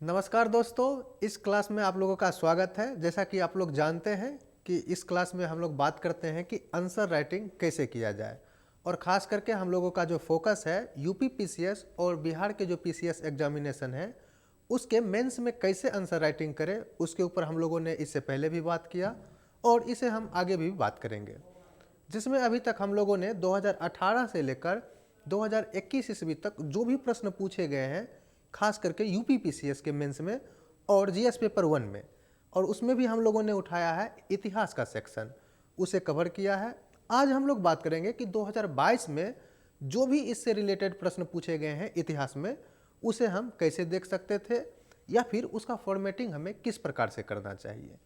नमस्कार दोस्तों, इस क्लास में आप लोगों का स्वागत है। जैसा कि आप लोग जानते हैं कि इस क्लास में हम लोग बात करते हैं कि आंसर राइटिंग कैसे किया जाए, और ख़ास करके हम लोगों का जो फोकस है यूपी पीसीएस और बिहार के जो पीसीएस एग्जामिनेशन है उसके मेंस में कैसे आंसर राइटिंग करें, उसके ऊपर हम लोगों ने इससे पहले भी बात किया और इसे हम आगे भी बात करेंगे। जिसमें अभी तक हम लोगों ने 2018 से लेकर 2021 ईस्वी तक जो भी प्रश्न पूछे गए हैं, खास करके यूपी पीसीएस के मेंस में और जीएस पेपर 1 में, और उसमें भी हम लोगों ने उठाया है इतिहास का सेक्शन, उसे कवर किया है। आज हम लोग बात करेंगे कि 2022 में जो भी इससे रिलेटेड प्रश्न पूछे गए हैं इतिहास में, उसे हम कैसे देख सकते थे या फिर उसका फॉर्मेटिंग हमें किस प्रकार से करना चाहिए।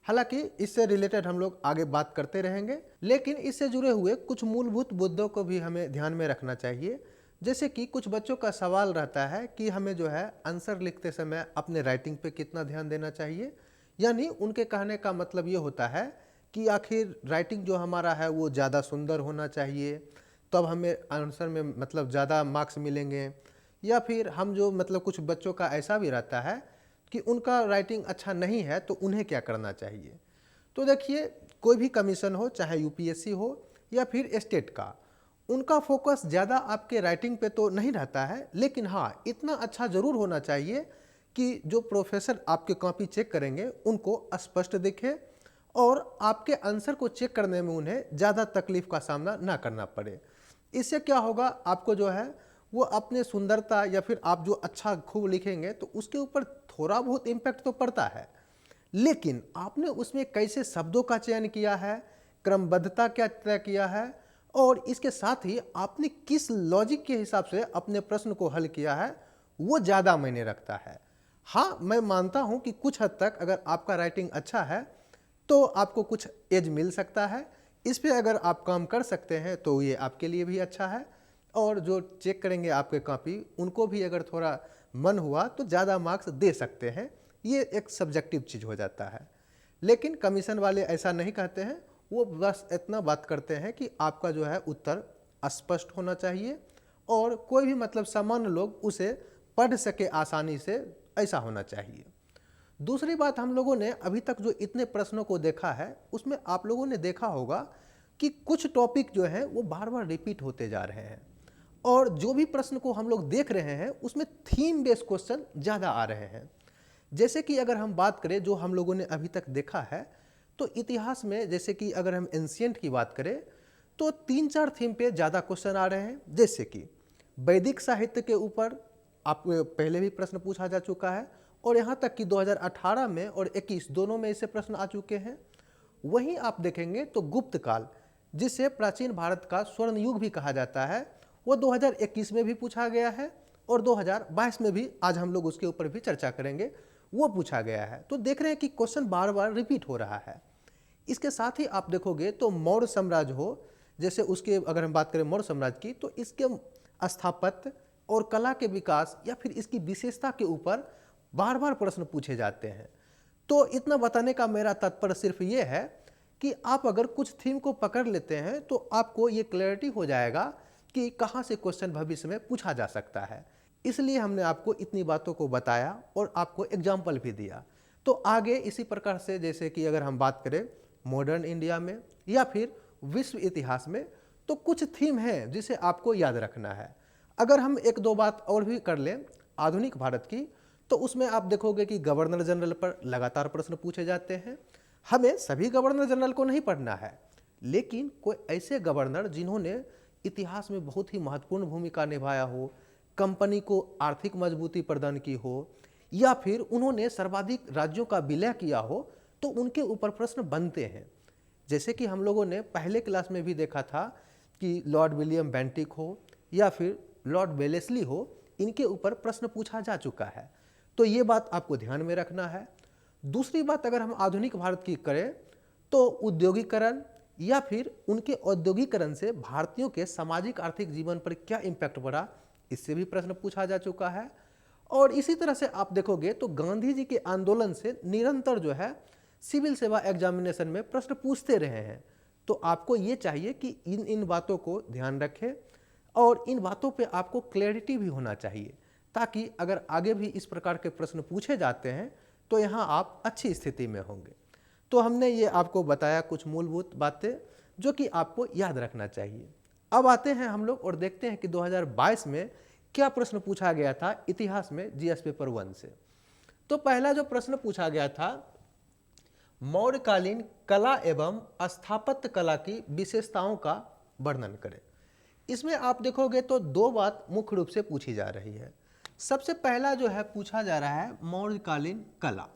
हालांकि इससे रिलेटेड हम लोग आगे बात करते रहेंगे, लेकिन इससे जुड़े हुए कुछ मूलभूत मुद्दों को भी हमें ध्यान में रखना चाहिए। जैसे कि कुछ बच्चों का सवाल रहता है कि हमें जो है आंसर लिखते समय अपने राइटिंग पे कितना ध्यान देना चाहिए। यानी उनके कहने का मतलब ये होता है कि आखिर राइटिंग जो हमारा है वो ज़्यादा सुंदर होना चाहिए, तब हमें आंसर में मतलब ज़्यादा मार्क्स मिलेंगे, या फिर हम जो मतलब कुछ बच्चों का ऐसा भी रहता है कि उनका राइटिंग अच्छा नहीं है तो उन्हें क्या करना चाहिए। तो देखिए, कोई भी कमीशन हो, चाहे यूपीएससी हो या फिर स्टेट का, उनका फोकस ज़्यादा आपके राइटिंग पे तो नहीं रहता है, लेकिन हाँ इतना अच्छा ज़रूर होना चाहिए कि जो प्रोफेसर आपके कॉपी चेक करेंगे उनको स्पष्ट दिखे और आपके आंसर को चेक करने में उन्हें ज़्यादा तकलीफ का सामना ना करना पड़े। इससे क्या होगा, आपको जो है वो अपने सुंदरता या फिर आप जो अच्छा खूब लिखेंगे तो उसके ऊपर थोड़ा बहुत इम्पैक्ट तो पड़ता है, लेकिन आपने उसमें कैसे शब्दों का चयन किया है, क्रमबद्धता क्या तय किया है, और इसके साथ ही आपने किस लॉजिक के हिसाब से अपने प्रश्न को हल किया है, वो ज़्यादा मायने रखता है। हाँ, मैं मानता हूँ कि कुछ हद तक अगर आपका राइटिंग अच्छा है तो आपको कुछ एज मिल सकता है। इस पे अगर आप काम कर सकते हैं तो ये आपके लिए भी अच्छा है, और जो चेक करेंगे आपके कॉपी उनको भी अगर थोड़ा मन हुआ तो ज़्यादा मार्क्स दे सकते हैं। ये एक सब्जेक्टिव चीज़ हो जाता है। लेकिन कमीशन वाले ऐसा नहीं कहते हैं, वो बस इतना बात करते हैं कि आपका जो है उत्तर स्पष्ट होना चाहिए और कोई भी मतलब सामान्य लोग उसे पढ़ सके आसानी से, ऐसा होना चाहिए। दूसरी बात, हम लोगों ने अभी तक जो इतने प्रश्नों को देखा है उसमें आप लोगों ने देखा होगा कि कुछ टॉपिक जो है वो बार बार रिपीट होते जा रहे हैं, और जो भी प्रश्न को हम लोग देख रहे हैं उसमें थीम बेस्ड क्वेश्चन ज़्यादा आ रहे हैं। जैसे कि अगर हम बात करें जो हम लोगों ने अभी तक देखा है, तो इतिहास में जैसे कि अगर हम एंशिएंट की बात करें तो 3-4 थीम पे ज़्यादा क्वेश्चन आ रहे हैं। जैसे कि वैदिक साहित्य के ऊपर आप पहले भी प्रश्न पूछा जा चुका है, और यहाँ तक कि 2018 में और 21 दोनों में इससे प्रश्न आ चुके हैं। वहीं आप देखेंगे तो गुप्त काल, जिसे प्राचीन भारत का स्वर्ण युग भी कहा जाता है, वो 2021 में भी पूछा गया है और 2022 में भी, आज हम लोग उसके ऊपर भी चर्चा करेंगे, वो पूछा गया है। तो देख रहे हैं कि क्वेश्चन बार बार रिपीट हो रहा है। इसके साथ ही आप देखोगे तो मौर्य साम्राज्य हो, जैसे उसके अगर हम बात करें मौर्य साम्राज्य की, तो इसके स्थापत्य और कला के विकास या फिर इसकी विशेषता के ऊपर बार बार प्रश्न पूछे जाते हैं। तो इतना बताने का मेरा तात्पर्य सिर्फ ये है कि आप अगर कुछ थीम को पकड़ लेते हैं तो आपको ये क्लैरिटी हो जाएगा कि कहाँ से क्वेश्चन भविष्य में पूछा जा सकता है। इसलिए हमने आपको इतनी बातों को बताया और आपको एग्जाम्पल भी दिया। तो आगे इसी प्रकार से, जैसे कि अगर हम बात करें मॉडर्न इंडिया में या फिर विश्व इतिहास में, तो कुछ थीम है जिसे आपको याद रखना है। अगर हम एक दो बात और भी कर लें आधुनिक भारत की, तो उसमें आप देखोगे कि गवर्नर जनरल पर लगातार प्रश्न पूछे जाते हैं। हमें सभी गवर्नर जनरल को नहीं पढ़ना है, लेकिन कोई ऐसे गवर्नर जिन्होंने इतिहास में बहुत ही महत्वपूर्ण भूमिका निभाया हो, कंपनी को आर्थिक मजबूती प्रदान की हो, या फिर उन्होंने सर्वाधिक राज्यों का विलय किया हो, तो उनके ऊपर प्रश्न बनते हैं। जैसे कि हम लोगों ने पहले क्लास में भी देखा था कि लॉर्ड विलियम बेंटिक हो या फिर लॉर्ड वेलेस्ली हो, इनके ऊपर प्रश्न पूछा जा चुका है। तो ये बात आपको ध्यान में रखना है। दूसरी बात, अगर हम आधुनिक भारत की करें तो उद्योगीकरण या फिर उनके औद्योगिकरण से भारतीयों के सामाजिक आर्थिक जीवन पर क्या इम्पैक्ट पड़ा, इससे भी प्रश्न पूछा जा चुका है। और इसी तरह से आप देखोगे तो गांधी जी के आंदोलन से निरंतर जो है सिविल सेवा एग्जामिनेशन में प्रश्न पूछते रहे हैं। तो आपको ये चाहिए कि इन बातों को ध्यान रखें और इन बातों पे आपको क्लैरिटी भी होना चाहिए, ताकि अगर आगे भी इस प्रकार के प्रश्न पूछे जाते हैं तो यहाँ आप अच्छी स्थिति में होंगे। तो हमने ये आपको बताया कुछ मूलभूत बातें जो कि आपको याद रखना चाहिए। अब आते हैं हम लोग और देखते हैं कि 2022 में क्या प्रश्न पूछा गया था इतिहास में जीएस पेपर 1 से। तो पहला जो प्रश्न पूछा गया था, मौर्यकालीन कला एवं स्थापत्य कला की विशेषताओं का वर्णन करें। इसमें आप देखोगे तो दो बात मुख्य रूप से पूछी जा रही है। सबसे पहला जो है पूछा जा रहा है मौर्यकालीन कला,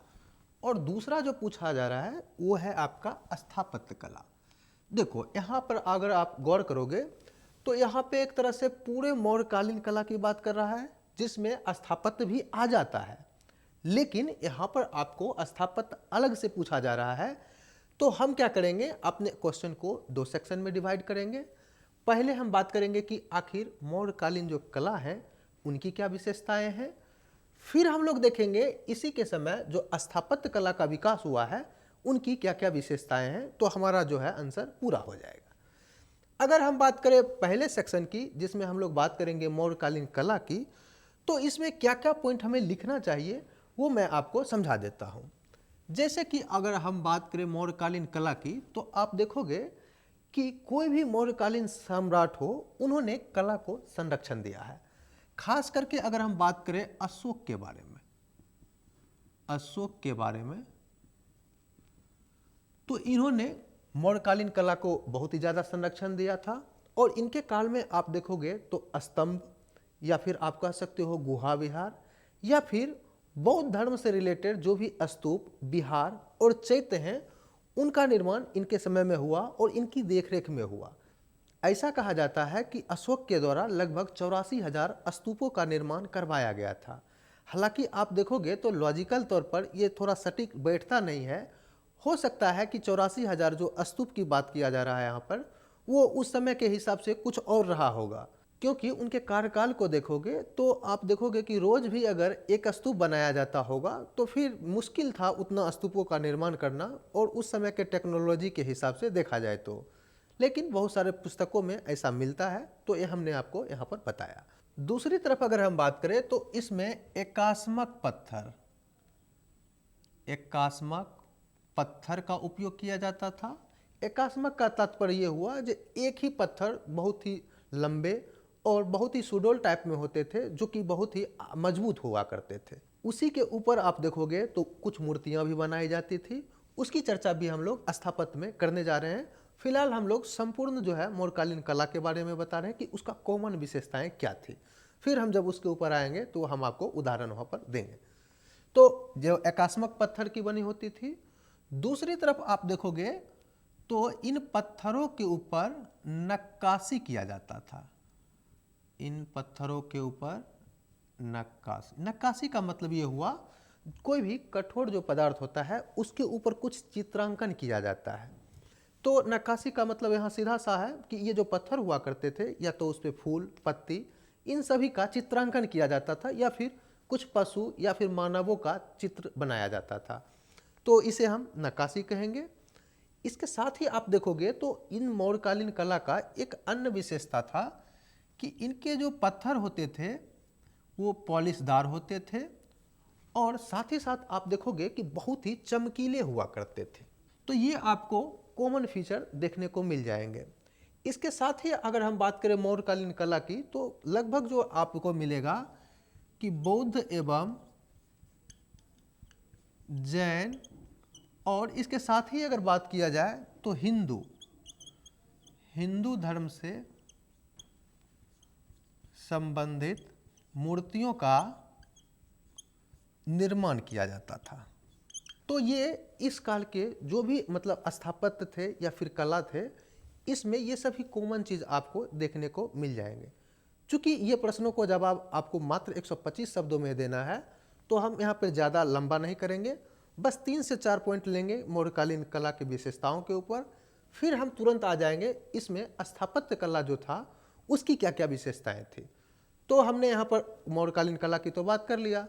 और दूसरा जो पूछा जा रहा है वो है आपका स्थापत्य कला। देखो यहाँ पर अगर आप गौर करोगे तो यहाँ पे एक तरह से पूरे मौर्यकालीन कला की बात कर रहा है जिसमें स्थापत्य भी आ जाता है, लेकिन यहाँ पर आपको स्थापत्य अलग से पूछा जा रहा है। तो हम क्या करेंगे, अपने क्वेश्चन को दो सेक्शन में डिवाइड करेंगे। पहले हम बात करेंगे कि आखिर मौर्यकालीन जो कला है उनकी क्या विशेषताएं हैं, फिर हम लोग देखेंगे इसी के समय जो स्थापत्य कला का विकास हुआ है उनकी क्या क्या विशेषताएं हैं, तो हमारा जो है आंसर पूरा हो जाएगा। अगर हम बात करें पहले सेक्शन की जिसमें हम लोग बात करेंगे मौर्यकालीन कला की, तो इसमें क्या क्या पॉइंट हमें लिखना चाहिए वो मैं आपको समझा देता हूँ। जैसे कि अगर हम बात करें मौर्यकालीन कला की, तो आप देखोगे कि कोई भी मौर्यकालीन सम्राट हो उन्होंने कला को संरक्षण दिया है। खास करके अगर हम बात करें अशोक के बारे में, तो इन्होंने मौर्यकालीन कला को बहुत ही ज़्यादा संरक्षण दिया था। और इनके काल में आप देखोगे तो स्तंभ, या फिर आप कह सकते हो गुहा विहार, या फिर बौद्ध धर्म से रिलेटेड जो भी स्तूप, विहार और चैत्य हैं उनका निर्माण इनके समय में हुआ और इनकी देखरेख में हुआ। ऐसा कहा जाता है कि अशोक के द्वारा लगभग 84,000 स्तूपों का निर्माण करवाया गया था। हालांकि आप देखोगे तो लॉजिकल तौर पर ये थोड़ा सटीक बैठता नहीं है। हो सकता है कि 84,000 जो स्तूप की बात किया जा रहा है यहाँ पर, वो उस समय के हिसाब से कुछ और रहा होगा, क्योंकि उनके कार्यकाल को देखोगे तो आप देखोगे कि रोज भी अगर एक स्तूप बनाया जाता होगा तो फिर मुश्किल था उतना स्तूपों का निर्माण करना, और उस समय के टेक्नोलॉजी के हिसाब से देखा जाए तो। लेकिन बहुत सारे पुस्तकों में ऐसा मिलता है, तो ये हमने आपको यहाँ पर बताया। दूसरी तरफ अगर हम बात करें तो इसमें एकास्मक पत्थर का उपयोग किया जाता था। एकास्मक का तात्पर्य ये हुआ कि एक ही पत्थर बहुत ही लंबे और बहुत ही सुडौल टाइप में होते थे जो कि बहुत ही मजबूत हुआ करते थे। उसी के ऊपर आप देखोगे तो कुछ मूर्तियां भी बनाई जाती थी। उसकी चर्चा भी हम लोग स्थापत्य में करने जा रहे हैं। फिलहाल हम लोग संपूर्ण जो है मौर्यकालीन कला के बारे में बता रहे हैं कि उसका कॉमन विशेषताएं क्या थी। फिर हम जब उसके ऊपर आएंगे तो हम आपको उदाहरण वहाँ पर देंगे। तो जो एकास्मक पत्थर की बनी होती थी, दूसरी तरफ आप देखोगे तो इन पत्थरों के ऊपर नक्काशी किया जाता था। इन पत्थरों के ऊपर नक्काशी का मतलब ये हुआ कोई भी कठोर जो पदार्थ होता है उसके ऊपर कुछ चित्रांकन किया जाता है। तो नक्काशी का मतलब यहाँ सीधा सा है कि ये जो पत्थर हुआ करते थे या तो उस पर फूल, पत्ती, इन सभी का चित्रांकन किया जाता था, या फिर कुछ पशु या फिर मानवों का चित्र बनाया जाता था। तो इसे हम नक्काशी कहेंगे। इसके साथ ही आप देखोगे तो इन मौर्यकालीन कला का एक अन्य विशेषता था कि इनके जो पत्थर होते थे वो पॉलिशदार होते थे, और साथ ही साथ आप देखोगे कि बहुत ही चमकीले हुआ करते थे। तो ये आपको कॉमन फीचर देखने को मिल जाएंगे। इसके साथ ही अगर हम बात करें मौर्यकालीन कला की, तो लगभग जो आपको मिलेगा कि बौद्ध एवं जैन, और इसके साथ ही अगर बात किया जाए तो हिंदू धर्म से संबंधित मूर्तियों का निर्माण किया जाता था। तो ये इस काल के जो भी मतलब स्थापत्य थे या फिर कला थे, इसमें ये सभी कॉमन चीज़ आपको देखने को मिल जाएंगे। चूँकि ये प्रश्नों को जवाब आपको मात्र 125 शब्दों में देना है, तो हम यहाँ पर ज़्यादा लंबा नहीं करेंगे, बस 3 से 4 पॉइंट लेंगे मौर्यकालीन कला की विशेषताओं के ऊपर। फिर हम तुरंत आ जाएंगे इसमें स्थापत्य कला जो था उसकी क्या क्या विशेषताएं थी। तो हमने यहाँ पर मौर्यकालीन कला की तो बात कर लिया।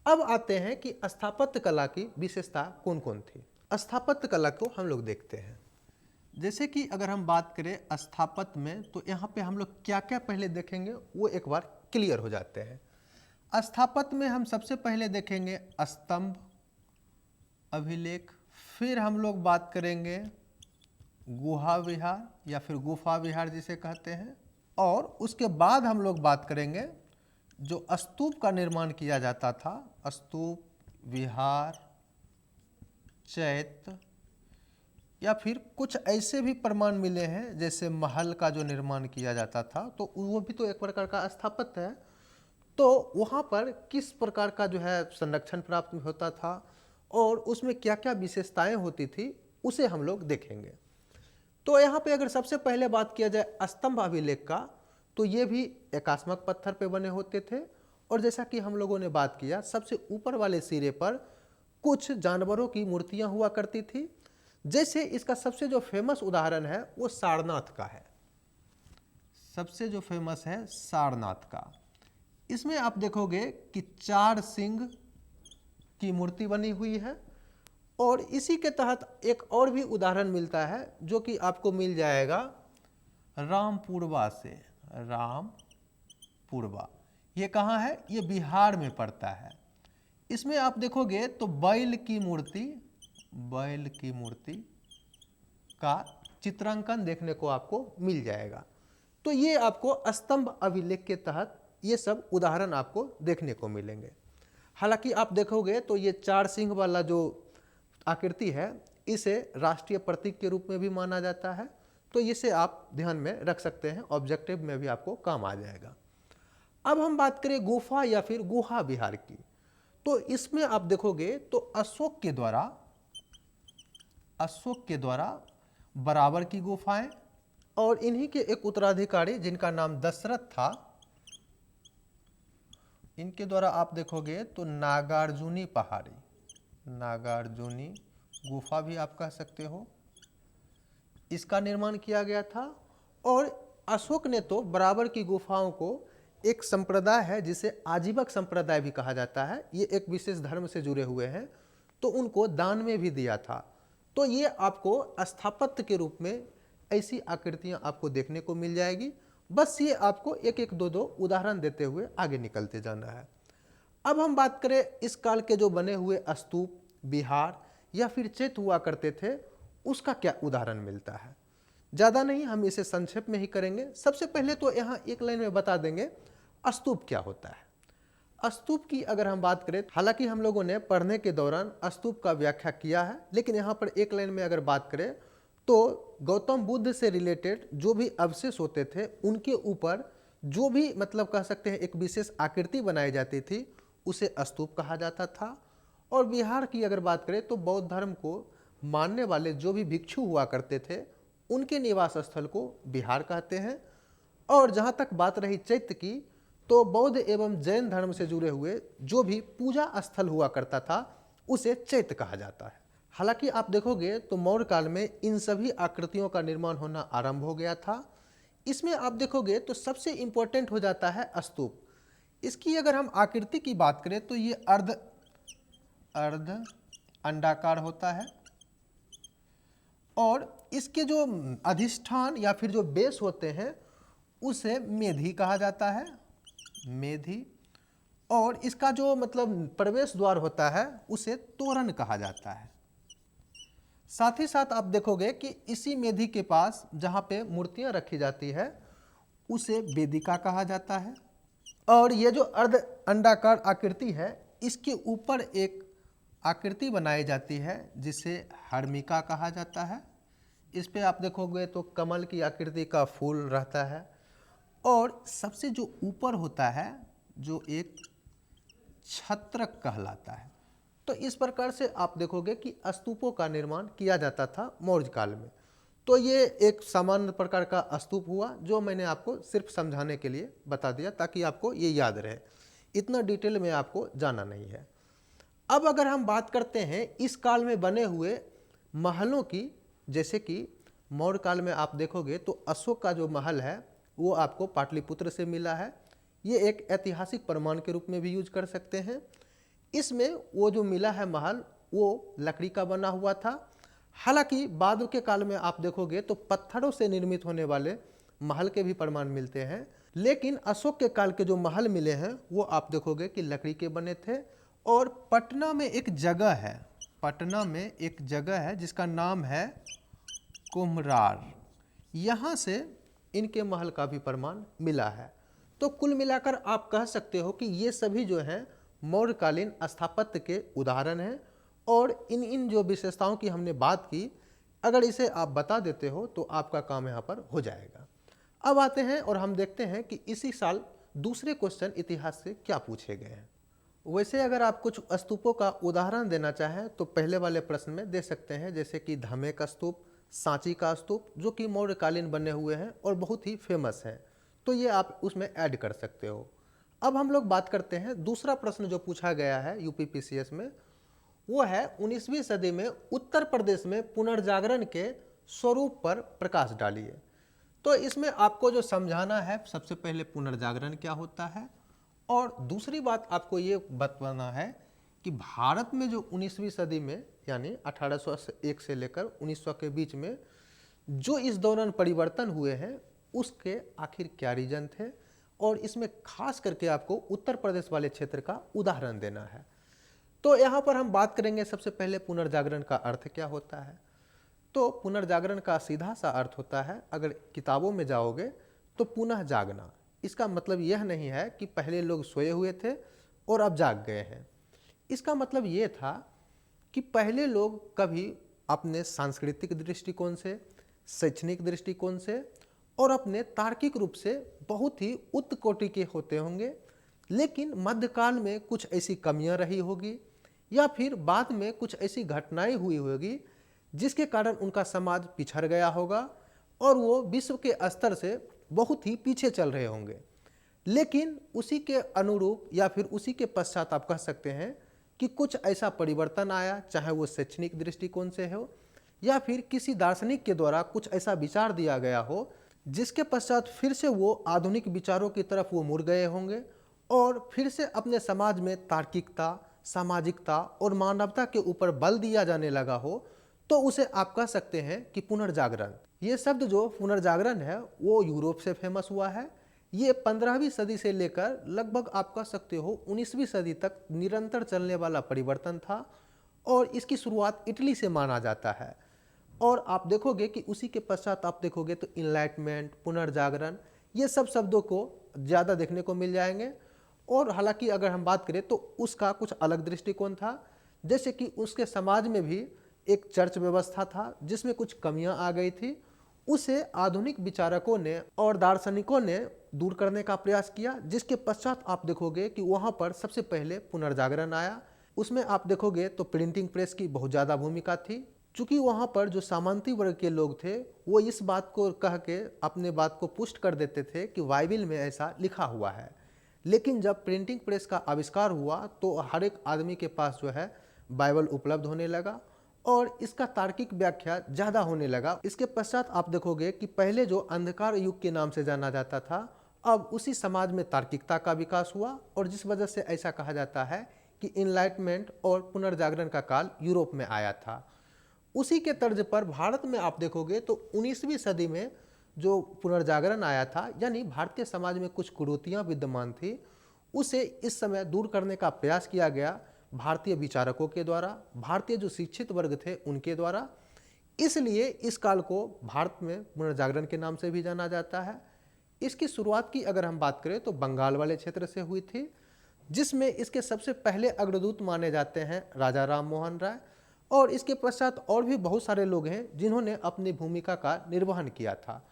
अब आते हैं कि स्थापत्य कला की विशेषता कौन कौन थी। स्थापत्य कला को हम लोग देखते हैं। जैसे कि अगर हम बात करें स्थापत्य में, तो यहाँ पे हम लोग क्या क्या पहले देखेंगे वो एक बार क्लियर हो जाते हैं। स्थापत्य में हम सबसे पहले देखेंगे स्तंभ अभिलेख, फिर हम लोग बात करेंगे गुहा विहार या फिर गुफा विहार जिसे कहते हैं, और उसके बाद हम लोग बात करेंगे जो स्तूप का निर्माण किया जाता था, स्तूप, विहार, चैत्य, या फिर कुछ ऐसे भी प्रमाण मिले हैं जैसे महल का जो निर्माण किया जाता था, तो वो भी तो एक प्रकार का स्थापत्य है। तो वहाँ पर किस प्रकार का जो है संरक्षण प्राप्त होता था और उसमें क्या क्या विशेषताएं होती थी उसे हम लोग देखेंगे। तो यहाँ पे अगर सबसे पहले बात किया जाए स्तंभ अभिलेख का, तो ये भी एकास्मक पत्थर पे बने होते थे, और जैसा कि हम लोगों ने बात किया सबसे ऊपर वाले सिरे पर कुछ जानवरों की मूर्तियां हुआ करती थी। जैसे इसका सबसे जो फेमस उदाहरण है वो सारनाथ का है, सबसे जो फेमस है सारनाथ का। इसमें आप देखोगे कि 4 सिंह की मूर्ति बनी हुई है, और इसी के तहत एक और भी उदाहरण मिलता है जो कि आपको मिल जाएगा रामपुरवा से। रामपुरवा ये कहाँ है? ये बिहार में पड़ता है। इसमें आप देखोगे तो बैल की मूर्ति का चित्रांकन देखने को आपको मिल जाएगा। तो ये आपको स्तंभ अभिलेख के तहत ये सब उदाहरण आपको देखने को मिलेंगे। हालांकि आप देखोगे तो ये 4 सिंह वाला जो आकृति है इसे राष्ट्रीय प्रतीक के रूप में भी माना जाता है, तो इसे आप ध्यान में रख सकते हैं, ऑब्जेक्टिव में भी आपको काम आ जाएगा। अब हम बात करें गुफा या फिर गुहा विहार की, तो इसमें आप देखोगे तो अशोक के द्वारा बराबर की गुफाएं, और इन्हीं के एक उत्तराधिकारी जिनका नाम दशरथ था, इनके द्वारा आप देखोगे तो नागार्जुनी पहाड़ी, नागार्जुनी गुफा भी आप कह सकते हो, इसका निर्माण किया गया था। और अशोक ने तो बराबर की गुफाओं को एक संप्रदाय है जिसे आजीवक संप्रदाय भी कहा जाता है, ये एक विशेष धर्म से जुड़े हुए हैं, तो उनको दान में भी दिया था। तो ये आपको स्थापत्य के रूप में ऐसी आकृतियां आपको देखने को मिल जाएगी। बस ये आपको एक एक दो उदाहरण देते हुए आगे निकलते जाना है। अब हम बात करें इस काल के जो बने हुए स्तूप, विहार या फिर चैत्य हुआ करते थे, उसका क्या उदाहरण मिलता है। ज़्यादा नहीं, हम इसे संक्षेप में ही करेंगे। सबसे पहले तो यहाँ एक लाइन में बता देंगे स्तूप क्या होता है। स्तूप की अगर हम बात करें, हालांकि हम लोगों ने पढ़ने के दौरान स्तूप का व्याख्या किया है, लेकिन यहाँ पर एक लाइन में अगर बात करें तो गौतम बुद्ध से रिलेटेड जो भी अवशेष होते थे उनके ऊपर जो भी मतलब कह सकते हैं एक विशेष आकृति बनाई जाती थी उसे स्तूप कहा जाता था। और विहार की अगर बात करें तो बौद्ध धर्म को मानने वाले जो भी भिक्षु हुआ करते थे उनके निवास स्थल को विहार कहते हैं। और जहाँ तक बात रही चैत्य की, तो बौद्ध एवं जैन धर्म से जुड़े हुए जो भी पूजा स्थल हुआ करता था उसे चैत्य कहा जाता है। हालांकि आप देखोगे तो मौर्य काल में इन सभी आकृतियों का निर्माण होना आरंभ हो गया था। इसमें आप देखोगे तो सबसे इंपॉर्टेंट हो जाता है स्तूप। इसकी अगर हम आकृति की बात करें तो ये अर्ध अंडाकार होता है, और इसके जो अधिष्ठान या फिर जो बेस होते हैं उसे मेधी कहा जाता है, मेधी। और इसका जो मतलब प्रवेश द्वार होता है उसे तोरण कहा जाता है। साथ ही साथ आप देखोगे कि इसी मेधी के पास जहाँ पे मूर्तियाँ रखी जाती है उसे वेदिका कहा जाता है। और ये जो अर्ध अंडाकार आकृति है इसके ऊपर एक आकृति बनाई जाती है जिसे हर्मिका कहा जाता है। इस पे आप देखोगे तो कमल की आकृति का फूल रहता है, और सबसे जो ऊपर होता है जो एक छत्रक कहलाता है। तो इस प्रकार से आप देखोगे कि स्तूपों का निर्माण किया जाता था मौर्य काल में। तो ये एक सामान्य प्रकार का स्तूप हुआ जो मैंने आपको सिर्फ समझाने के लिए बता दिया ताकि आपको ये याद रहे, इतना डिटेल में आपको जाना नहीं है। अब अगर हम बात करते हैं इस काल में बने हुए महलों की, जैसे कि मौर्य काल में आप देखोगे तो अशोक का जो महल है वो आपको पाटलिपुत्र से मिला है। ये एक ऐतिहासिक प्रमाण के रूप में भी यूज कर सकते हैं। इसमें वो जो मिला है महल वो लकड़ी का बना हुआ था। हालांकि बाद के काल में आप देखोगे तो पत्थरों से निर्मित होने वाले महल के भी प्रमाण मिलते हैं, लेकिन अशोक के काल के जो महल मिले हैं वो आप देखोगे कि लकड़ी के बने थे। और पटना में एक जगह है, पटना में एक जगह है जिसका नाम है कुम्हरार, यहाँ से इनके महल का भी प्रमाण मिला है। तो कुल मिलाकर आप कह सकते हो कि ये सभी जो हैं मौर्यकालीन स्थापत्य के उदाहरण हैं। और इन जो विशेषताओं की हमने बात की, अगर इसे आप बता देते हो तो आपका काम यहाँ पर हो जाएगा। अब आते हैं और हम देखते हैं कि इसी साल दूसरे क्वेश्चन इतिहास से क्या पूछे गए हैं। वैसे अगर आप कुछ स्तूपों का उदाहरण देना चाहें तो पहले वाले प्रश्न में दे सकते हैं, जैसे कि धमे का स्तूप, सांची का स्तूप, जो कि मौर्यकालीन बने हुए हैं और बहुत ही फेमस हैं, तो ये आप उसमें ऐड कर सकते हो। अब हम लोग बात करते हैं दूसरा प्रश्न जो पूछा गया है यूपीपीसीएस में, वो है 19वीं सदी में उत्तर प्रदेश में पुनर्जागरण के स्वरूप पर प्रकाश डालिए। तो इसमें आपको जो समझाना है, सबसे पहले पुनर्जागरण क्या होता है, और दूसरी बात आपको ये बताना है कि भारत में जो 19वीं सदी में यानी 1801 से लेकर 1900 के बीच में जो इस दौरान परिवर्तन हुए हैं उसके आखिर क्या रीजन थे, और इसमें खास करके आपको उत्तर प्रदेश वाले क्षेत्र का उदाहरण देना है। तो यहाँ पर हम बात करेंगे सबसे पहले पुनर्जागरण का अर्थ क्या होता है। तो पुनर्जागरण का सीधा सा अर्थ होता है, अगर किताबों में जाओगे तो पुनः जागना। इसका मतलब यह नहीं है कि पहले लोग सोए हुए थे और अब जाग गए हैं। इसका मतलब ये था कि पहले लोग कभी अपने सांस्कृतिक दृष्टिकोण से, शैक्षणिक दृष्टिकोण से और अपने तार्किक रूप से बहुत ही उच्च कोटि के होते होंगे, लेकिन मध्यकाल में कुछ ऐसी कमियां रही होगी या फिर बाद में कुछ ऐसी घटनाएं हुई होगी जिसके कारण उनका समाज पिछड़ गया होगा और वो विश्व के स्तर से बहुत ही पीछे चल रहे होंगे। लेकिन उसी के अनुरूप या फिर उसी के पश्चात आप कह सकते हैं कि कुछ ऐसा परिवर्तन आया, चाहे वो शैक्षणिक दृष्टिकोण से हो या फिर किसी दार्शनिक के द्वारा कुछ ऐसा विचार दिया गया हो, जिसके पश्चात फिर से वो आधुनिक विचारों की तरफ वो मुड़ गए होंगे और फिर से अपने समाज में तार्किकता, सामाजिकता और मानवता के ऊपर बल दिया जाने लगा हो, तो उसे आप कह सकते हैं कि पुनर्जागरण। ये शब्द जो पुनर्जागरण है वो यूरोप से फेमस हुआ है। ये 15वीं सदी से लेकर लगभग आप कह सकते हो 19वीं सदी तक निरंतर चलने वाला परिवर्तन था और इसकी शुरुआत इटली से माना जाता है। और आप देखोगे कि उसी के पश्चात आप देखोगे तो इनलाइटमेंट, पुनर्जागरण, ये सब शब्दों को ज़्यादा देखने को मिल जाएंगे। और हालांकि अगर हम बात करें तो उसका कुछ अलग दृष्टिकोण था, जैसे कि उसके समाज में भी एक चर्च व्यवस्था था जिसमें कुछ कमियां आ गई थी। उसे आधुनिक विचारकों ने और दार्शनिकों ने दूर करने का प्रयास किया, जिसके पश्चात आप देखोगे कि वहां पर सबसे पहले पुनर्जागरण आया। उसमें आप देखोगे तो प्रिंटिंग प्रेस की बहुत ज़्यादा भूमिका थी, चूँकि वहाँ पर जो सामंती वर्ग के लोग थे वो इस बात को कह के अपने बात को पुष्ट कर देते थे कि बाइबिल में ऐसा लिखा हुआ है। लेकिन जब प्रिंटिंग प्रेस का आविष्कार हुआ तो हर एक आदमी के पास जो है बाइबल उपलब्ध होने लगा और इसका तार्किक व्याख्या ज़्यादा होने लगा। इसके पश्चात आप देखोगे कि पहले जो अंधकार युग के नाम से जाना जाता था, अब उसी समाज में तार्किकता का विकास हुआ और जिस वजह से ऐसा कहा जाता है कि इनलाइटमेंट और पुनर्जागरण का काल यूरोप में आया था। उसी के तर्ज पर भारत में आप देखोगे तो 19वीं सदी में जो पुनर्जागरण आया था, यानी भारतीय समाज में कुछ कुरीतियाँ विद्यमान थी, उसे इस समय दूर करने का प्रयास किया गया भारतीय विचारकों के द्वारा, भारतीय जो शिक्षित वर्ग थे उनके द्वारा। इसलिए इस काल को भारत में पुनर्जागरण के नाम से भी जाना जाता है। इसकी शुरुआत की अगर हम बात करें तो बंगाल वाले क्षेत्र से हुई थी, जिसमें इसके सबसे पहले अग्रदूत माने जाते हैं राजा राम मोहन राय, और इसके पश्चात और भी बहुत सारे लोग हैं जिन्होंने अपनी भूमिका का निर्वहन किया था।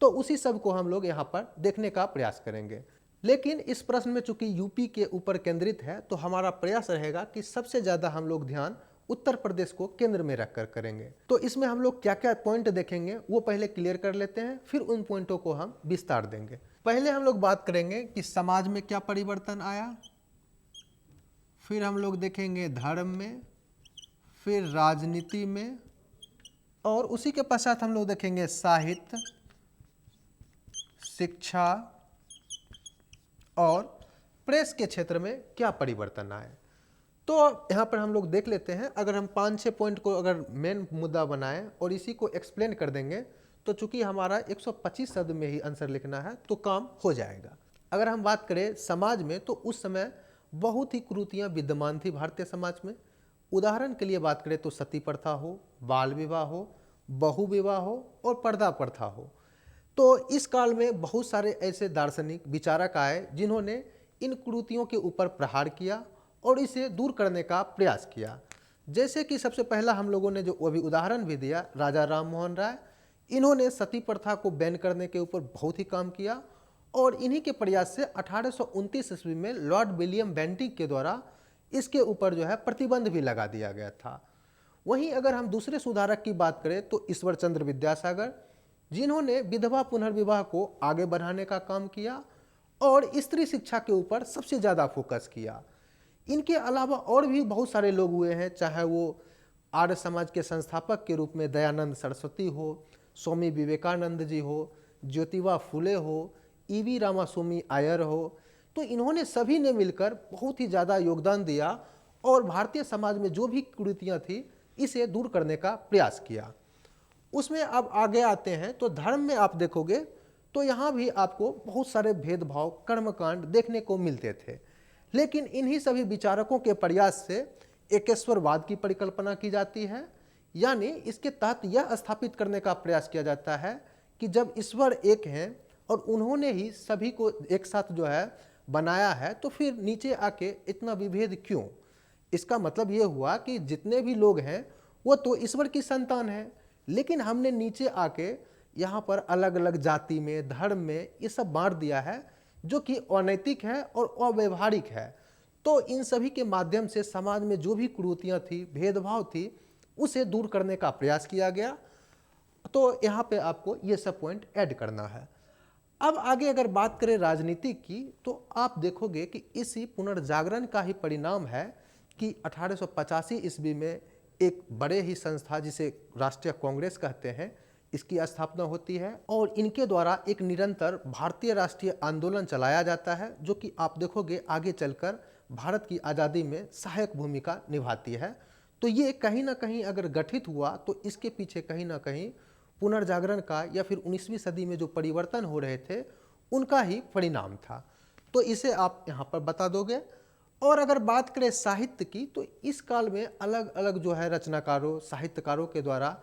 तो उसी सब को हम लोग यहाँ पर देखने का प्रयास करेंगे। लेकिन इस प्रश्न में चूंकि यूपी के ऊपर केंद्रित है तो हमारा प्रयास रहेगा कि सबसे ज़्यादा हम लोग ध्यान उत्तर प्रदेश को केंद्र में रखकर करेंगे। तो इसमें हम लोग क्या क्या पॉइंट देखेंगे वो पहले क्लियर कर लेते हैं, फिर उन पॉइंटों को हम विस्तार देंगे। पहले हम लोग बात करेंगे कि समाज में क्या परिवर्तन आया, फिर हम लोग देखेंगे धर्म में, फिर राजनीति में, और उसी के पश्चात हम लोग देखेंगे साहित्य, शिक्षा और प्रेस के क्षेत्र में क्या परिवर्तन आए। तो यहाँ पर हम लोग देख लेते हैं, अगर हम 5-6 पॉइंट को अगर मेन मुद्दा बनाएं और इसी को एक्सप्लेन कर देंगे तो चूंकि हमारा 125 शब्द में ही आंसर लिखना है तो काम हो जाएगा। अगर हम बात करें समाज में, तो उस समय बहुत ही कुरीतियाँ विद्यमान थी भारतीय समाज में। उदाहरण के लिए बात करें तो सती प्रथा हो, बाल विवाह हो, बहु विवाह हो और पर्दा प्रथा हो। तो इस काल में बहुत सारे ऐसे दार्शनिक विचारक आए जिन्होंने इन कुरीतियों के ऊपर प्रहार किया और इसे दूर करने का प्रयास किया। जैसे कि सबसे पहला हम लोगों ने जो अभी उदाहरण भी दिया, राजा राम मोहन राय, इन्होंने सती प्रथा को बैन करने के ऊपर बहुत ही काम किया और इन्हीं के प्रयास से 1829 ईस्वी में लॉर्ड विलियम बेंटिक के द्वारा इसके ऊपर जो है प्रतिबंध भी लगा दिया गया था। वहीं अगर हम दूसरे सुधारक की बात करें तो ईश्वर चंद्र विद्यासागर, जिन्होंने विधवा पुनर्विवाह को आगे बढ़ाने का काम किया और स्त्री शिक्षा के ऊपर सबसे ज़्यादा फोकस किया। इनके अलावा और भी बहुत सारे लोग हुए हैं, चाहे वो आर्य समाज के संस्थापक के रूप में दयानंद सरस्वती हो, स्वामी विवेकानंद जी हो, ज्योतिबा फुले हो, ईवी रामास्वामी आयर हो। तो इन्होंने सभी ने मिलकर बहुत ही ज़्यादा योगदान दिया और भारतीय समाज में जो भी कुरीतियाँ थी इसे दूर करने का प्रयास किया। उसमें अब आगे आते हैं तो धर्म में आप देखोगे तो यहाँ भी आपको बहुत सारे भेदभाव, कर्मकांड देखने को मिलते थे। लेकिन इन्हीं सभी विचारकों के प्रयास से एकेश्वरवाद की परिकल्पना की जाती है, यानी इसके तहत यह स्थापित करने का प्रयास किया जाता है कि जब ईश्वर एक हैं और उन्होंने ही सभी को एक साथ जो है बनाया है, तो फिर नीचे आके इतना विभेद क्यों। इसका मतलब ये हुआ कि जितने भी लोग हैं वो तो ईश्वर की संतान है, लेकिन हमने नीचे आके यहाँ पर अलग अलग जाति में, धर्म में ये सब बांट दिया है, जो कि अनैतिक है और अव्यवहारिक है। तो इन सभी के माध्यम से समाज में जो भी कुरीतियाँ थी, भेदभाव थी, उसे दूर करने का प्रयास किया गया। तो यहाँ पे आपको ये सब पॉइंट ऐड करना है। अब आगे अगर बात करें राजनीति की, तो आप देखोगे कि इसी पुनर्जागरण का ही परिणाम है कि 1885 ईस्वी में एक बड़े ही संस्था जिसे राष्ट्रीय कांग्रेस कहते हैं, इसकी स्थापना होती है और इनके द्वारा एक निरंतर भारतीय राष्ट्रीय आंदोलन चलाया जाता है, जो कि आप देखोगे आगे चलकर भारत की आज़ादी में सहायक भूमिका निभाती है। तो ये कहीं ना कहीं अगर गठित हुआ तो इसके पीछे कहीं ना कहीं पुनर्जागरण का या फिर 19वीं सदी में जो परिवर्तन हो रहे थे उनका ही परिणाम था। तो इसे आप यहाँ पर बता दोगे। और अगर बात करें साहित्य की, तो इस काल में अलग अलग जो है रचनाकारों, साहित्यकारों के द्वारा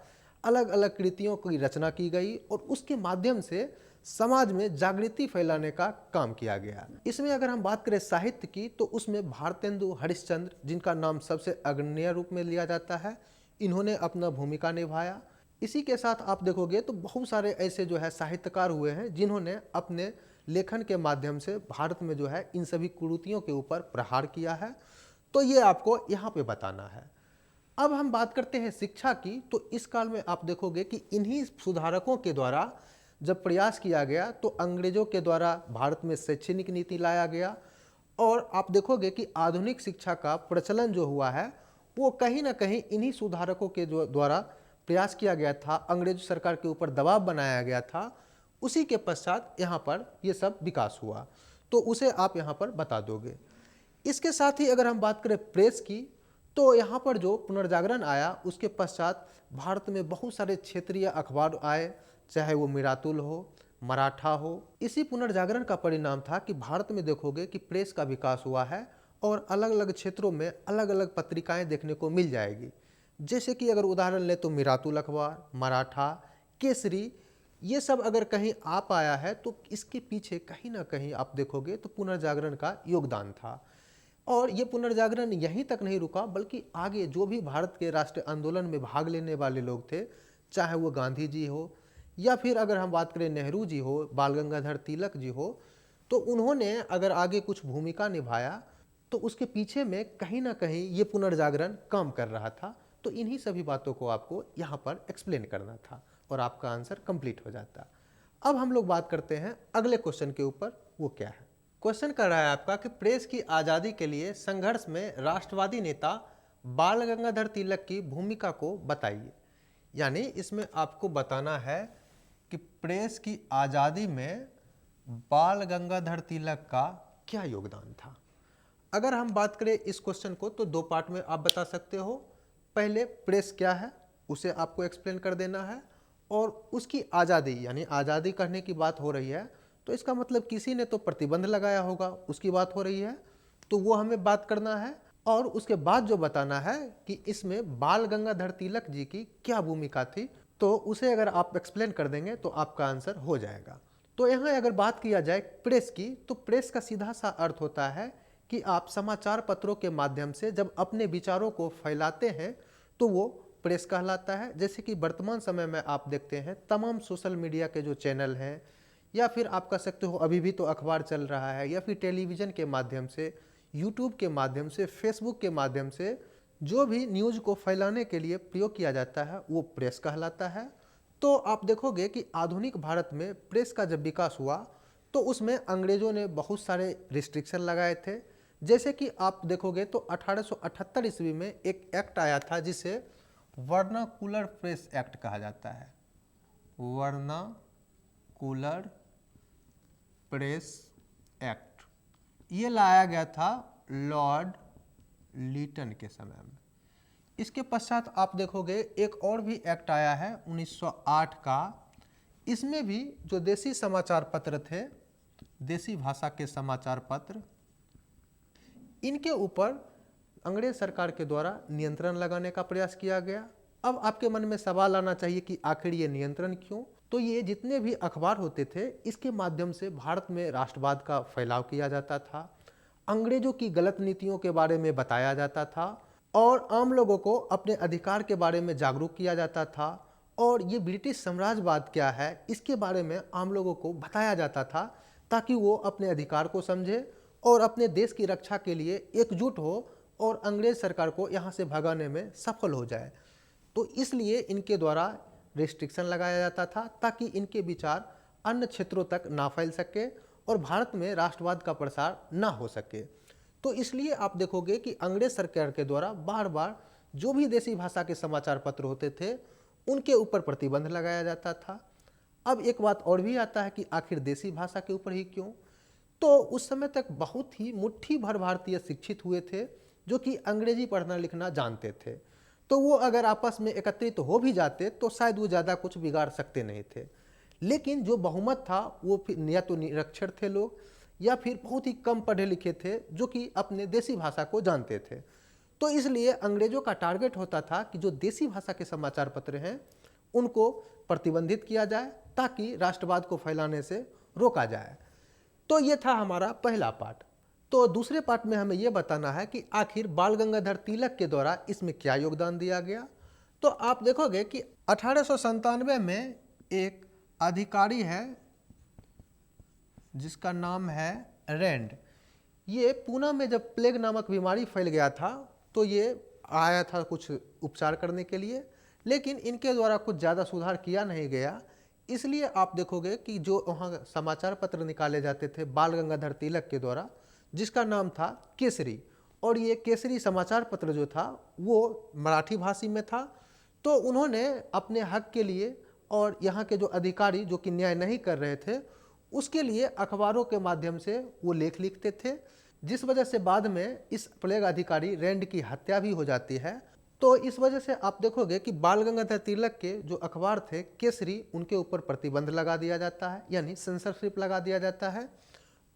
अलग अलग कृतियों की रचना की गई और उसके माध्यम से समाज में जागृति फैलाने का काम किया गया। इसमें अगर हम बात करें साहित्य की, तो उसमें भारतेंदु हरिश्चंद्र, जिनका नाम सबसे अग्रणी रूप में लिया जाता है, इन्होंने अपना भूमिका निभाया। इसी के साथ आप देखोगे तो बहुत सारे ऐसे जो है साहित्यकार हुए हैं जिन्होंने अपने लेखन के माध्यम से भारत में जो है इन सभी कुरीतियों के ऊपर प्रहार किया है। तो ये आपको यहाँ पे बताना है। अब हम बात करते हैं शिक्षा की, तो इस काल में आप देखोगे कि इन्हीं सुधारकों के द्वारा जब प्रयास किया गया तो अंग्रेजों के द्वारा भारत में शैक्षणिक नीति लाया गया और आप देखोगे कि आधुनिक शिक्षा का प्रचलन जो हुआ है वो कहीं ना कहीं इन्हीं सुधारकों के द्वारा प्रयास किया गया था, अंग्रेज सरकार के ऊपर दबाव बनाया गया था। उसी के पश्चात यहाँ पर ये सब विकास हुआ, तो उसे आप यहाँ पर बता दोगे। इसके साथ ही अगर हम बात करें प्रेस की, तो यहाँ पर जो पुनर्जागरण आया उसके पश्चात भारत में बहुत सारे क्षेत्रीय अखबार आए, चाहे वो मिरातुल हो, मराठा हो। इसी पुनर्जागरण का परिणाम था कि भारत में देखोगे कि प्रेस का विकास हुआ है और अलग अलग क्षेत्रों में अलग अलग पत्रिकाएं देखने को मिल जाएगी। जैसे कि अगर उदाहरण ले तो मिरातुल अखबार, मराठा, केसरी, ये सब अगर कहीं आ पाया है तो इसके पीछे कहीं ना कहीं आप देखोगे तो पुनर्जागरण का योगदान था। और ये पुनर्जागरण यहीं तक नहीं रुका, बल्कि आगे जो भी भारत के राष्ट्रीय आंदोलन में भाग लेने वाले लोग थे, चाहे वो गांधी जी हो या फिर अगर हम बात करें नेहरू जी हो, बाल गंगाधर तिलक जी हो, तो उन्होंने अगर आगे कुछ भूमिका निभाया तो उसके पीछे में कहीं ना कहीं ये पुनर्जागरण काम कर रहा था। तो इन्हीं सभी बातों को आपको यहाँ पर एक्सप्लेन करना था और आपका आंसर कंप्लीट हो जाता। अब हम लोग बात करते हैं अगले क्वेश्चन के ऊपर, वो क्या है। क्वेश्चन कर रहा है आपका कि प्रेस की आज़ादी के लिए संघर्ष में राष्ट्रवादी नेता बाल गंगाधर तिलक की भूमिका को बताइए। यानी इसमें आपको बताना है कि प्रेस की आज़ादी में बाल गंगाधर तिलक का क्या योगदान था। अगर हम बात करें इस क्वेश्चन को तो दो पार्ट में आप बता सकते हो। पहले प्रेस क्या है उसे आपको एक्सप्लेन कर देना है, और उसकी आज़ादी, यानी आज़ादी करने की बात हो रही है, तो इसका मतलब किसी ने तो प्रतिबंध लगाया होगा, उसकी बात हो रही है, तो वो हमें बात करना है। और उसके बाद जो बताना है कि इसमें बाल गंगाधर तिलक जी की क्या भूमिका थी, तो उसे अगर आप एक्सप्लेन कर देंगे तो आपका आंसर हो जाएगा। तो यहाँ अगर बात किया जाए प्रेस की, तो प्रेस का सीधा सा अर्थ होता है कि आप समाचार पत्रों के माध्यम से जब अपने विचारों को फैलाते हैं तो वो प्रेस कहलाता है। जैसे कि वर्तमान समय में आप देखते हैं तमाम सोशल मीडिया के जो चैनल हैं, या फिर आप कह सकते हो अभी भी तो अखबार चल रहा है, या फिर टेलीविज़न के माध्यम से, यूट्यूब के माध्यम से, फेसबुक के माध्यम से जो भी न्यूज़ को फैलाने के लिए प्रयोग किया जाता है वो प्रेस कहलाता है। तो आप देखोगे कि आधुनिक भारत में प्रेस का जब विकास हुआ तो उसमें अंग्रेज़ों ने बहुत सारे रिस्ट्रिक्शन लगाए थे। जैसे कि आप देखोगे तो 1878 ईस्वी में एक एक्ट आया था जिसे वर्नाकुलर प्रेस एक्ट कहा जाता है। वर्नाकुलर प्रेस एक्ट ये लाया गया था लॉर्ड लीटन के समय में। इसके पश्चात आप देखोगे एक और भी एक्ट आया है 1908 का। इसमें भी जो देसी समाचार पत्र थे, देसी भाषा के समाचार पत्र, इनके ऊपर अंग्रेज सरकार के द्वारा नियंत्रण लगाने का प्रयास किया गया। अब आपके मन में सवाल आना चाहिए कि आखिर ये नियंत्रण क्यों? तो ये जितने भी अखबार होते थे इसके माध्यम से भारत में राष्ट्रवाद का फैलाव किया जाता था, अंग्रेजों की गलत नीतियों के बारे में बताया जाता था और आम लोगों को अपने अधिकार के बारे में जागरूक किया जाता था। और ये ब्रिटिश साम्राज्यवाद क्या है इसके बारे में आम लोगों को बताया जाता था ताकि वो अपने अधिकार को समझे और अपने देश की रक्षा के लिए एकजुट हो और अंग्रेज सरकार को यहाँ से भगाने में सफल हो जाए। तो इसलिए इनके द्वारा रिस्ट्रिक्शन लगाया जाता था ताकि इनके विचार अन्य क्षेत्रों तक ना फैल सके और भारत में राष्ट्रवाद का प्रसार ना हो सके। तो इसलिए आप देखोगे कि अंग्रेज सरकार के द्वारा बार बार जो भी देसी भाषा के समाचार पत्र होते थे उनके ऊपर प्रतिबंध लगाया जाता था। अब एक बात और भी आता है कि आखिर देसी भाषा के ऊपर ही क्यों? तो उस समय तक बहुत ही मुट्ठी भर भारतीय शिक्षित हुए थे जो कि अंग्रेजी पढ़ना लिखना जानते थे। तो वो अगर आपस में एकत्रित हो भी जाते तो शायद वो ज़्यादा कुछ बिगाड़ सकते नहीं थे। लेकिन जो बहुमत था वो फिर या तो निरक्षर थे लोग या फिर बहुत ही कम पढ़े लिखे थे जो कि अपने देसी भाषा को जानते थे। तो इसलिए अंग्रेजों का टारगेट होता था कि जो देसी भाषा के समाचार पत्र हैं उनको प्रतिबंधित किया जाए ताकि राष्ट्रवाद को फैलाने से रोका जाए। तो ये था हमारा पहला पार्ट। तो दूसरे पार्ट में हमें ये बताना है कि आखिर बाल गंगाधर तिलक के द्वारा इसमें क्या योगदान दिया गया। तो आप देखोगे कि 1897 में एक अधिकारी है जिसका नाम है रेंड। ये पूना में जब प्लेग नामक बीमारी फैल गया था तो ये आया था कुछ उपचार करने के लिए, लेकिन इनके द्वारा कुछ ज़्यादा सुधार किया नहीं गया। इसलिए आप देखोगे कि जो वहाँ समाचार पत्र निकाले जाते थे बाल गंगाधर तिलक के द्वारा, जिसका नाम था केसरी, और ये केसरी समाचार पत्र जो था वो मराठी भाषी में था। तो उन्होंने अपने हक के लिए और यहाँ के जो अधिकारी जो कि न्याय नहीं कर रहे थे उसके लिए अखबारों के माध्यम से वो लेख लिखते थे, जिस वजह से बाद में इस प्लेग अधिकारी रेंड की हत्या भी हो जाती है। तो इस वजह से आप देखोगे कि बाल गंगाधर तिलक के जो अखबार थे केसरी, उनके ऊपर प्रतिबंध लगा दिया जाता है, यानी सेंसरशिप लगा दिया जाता है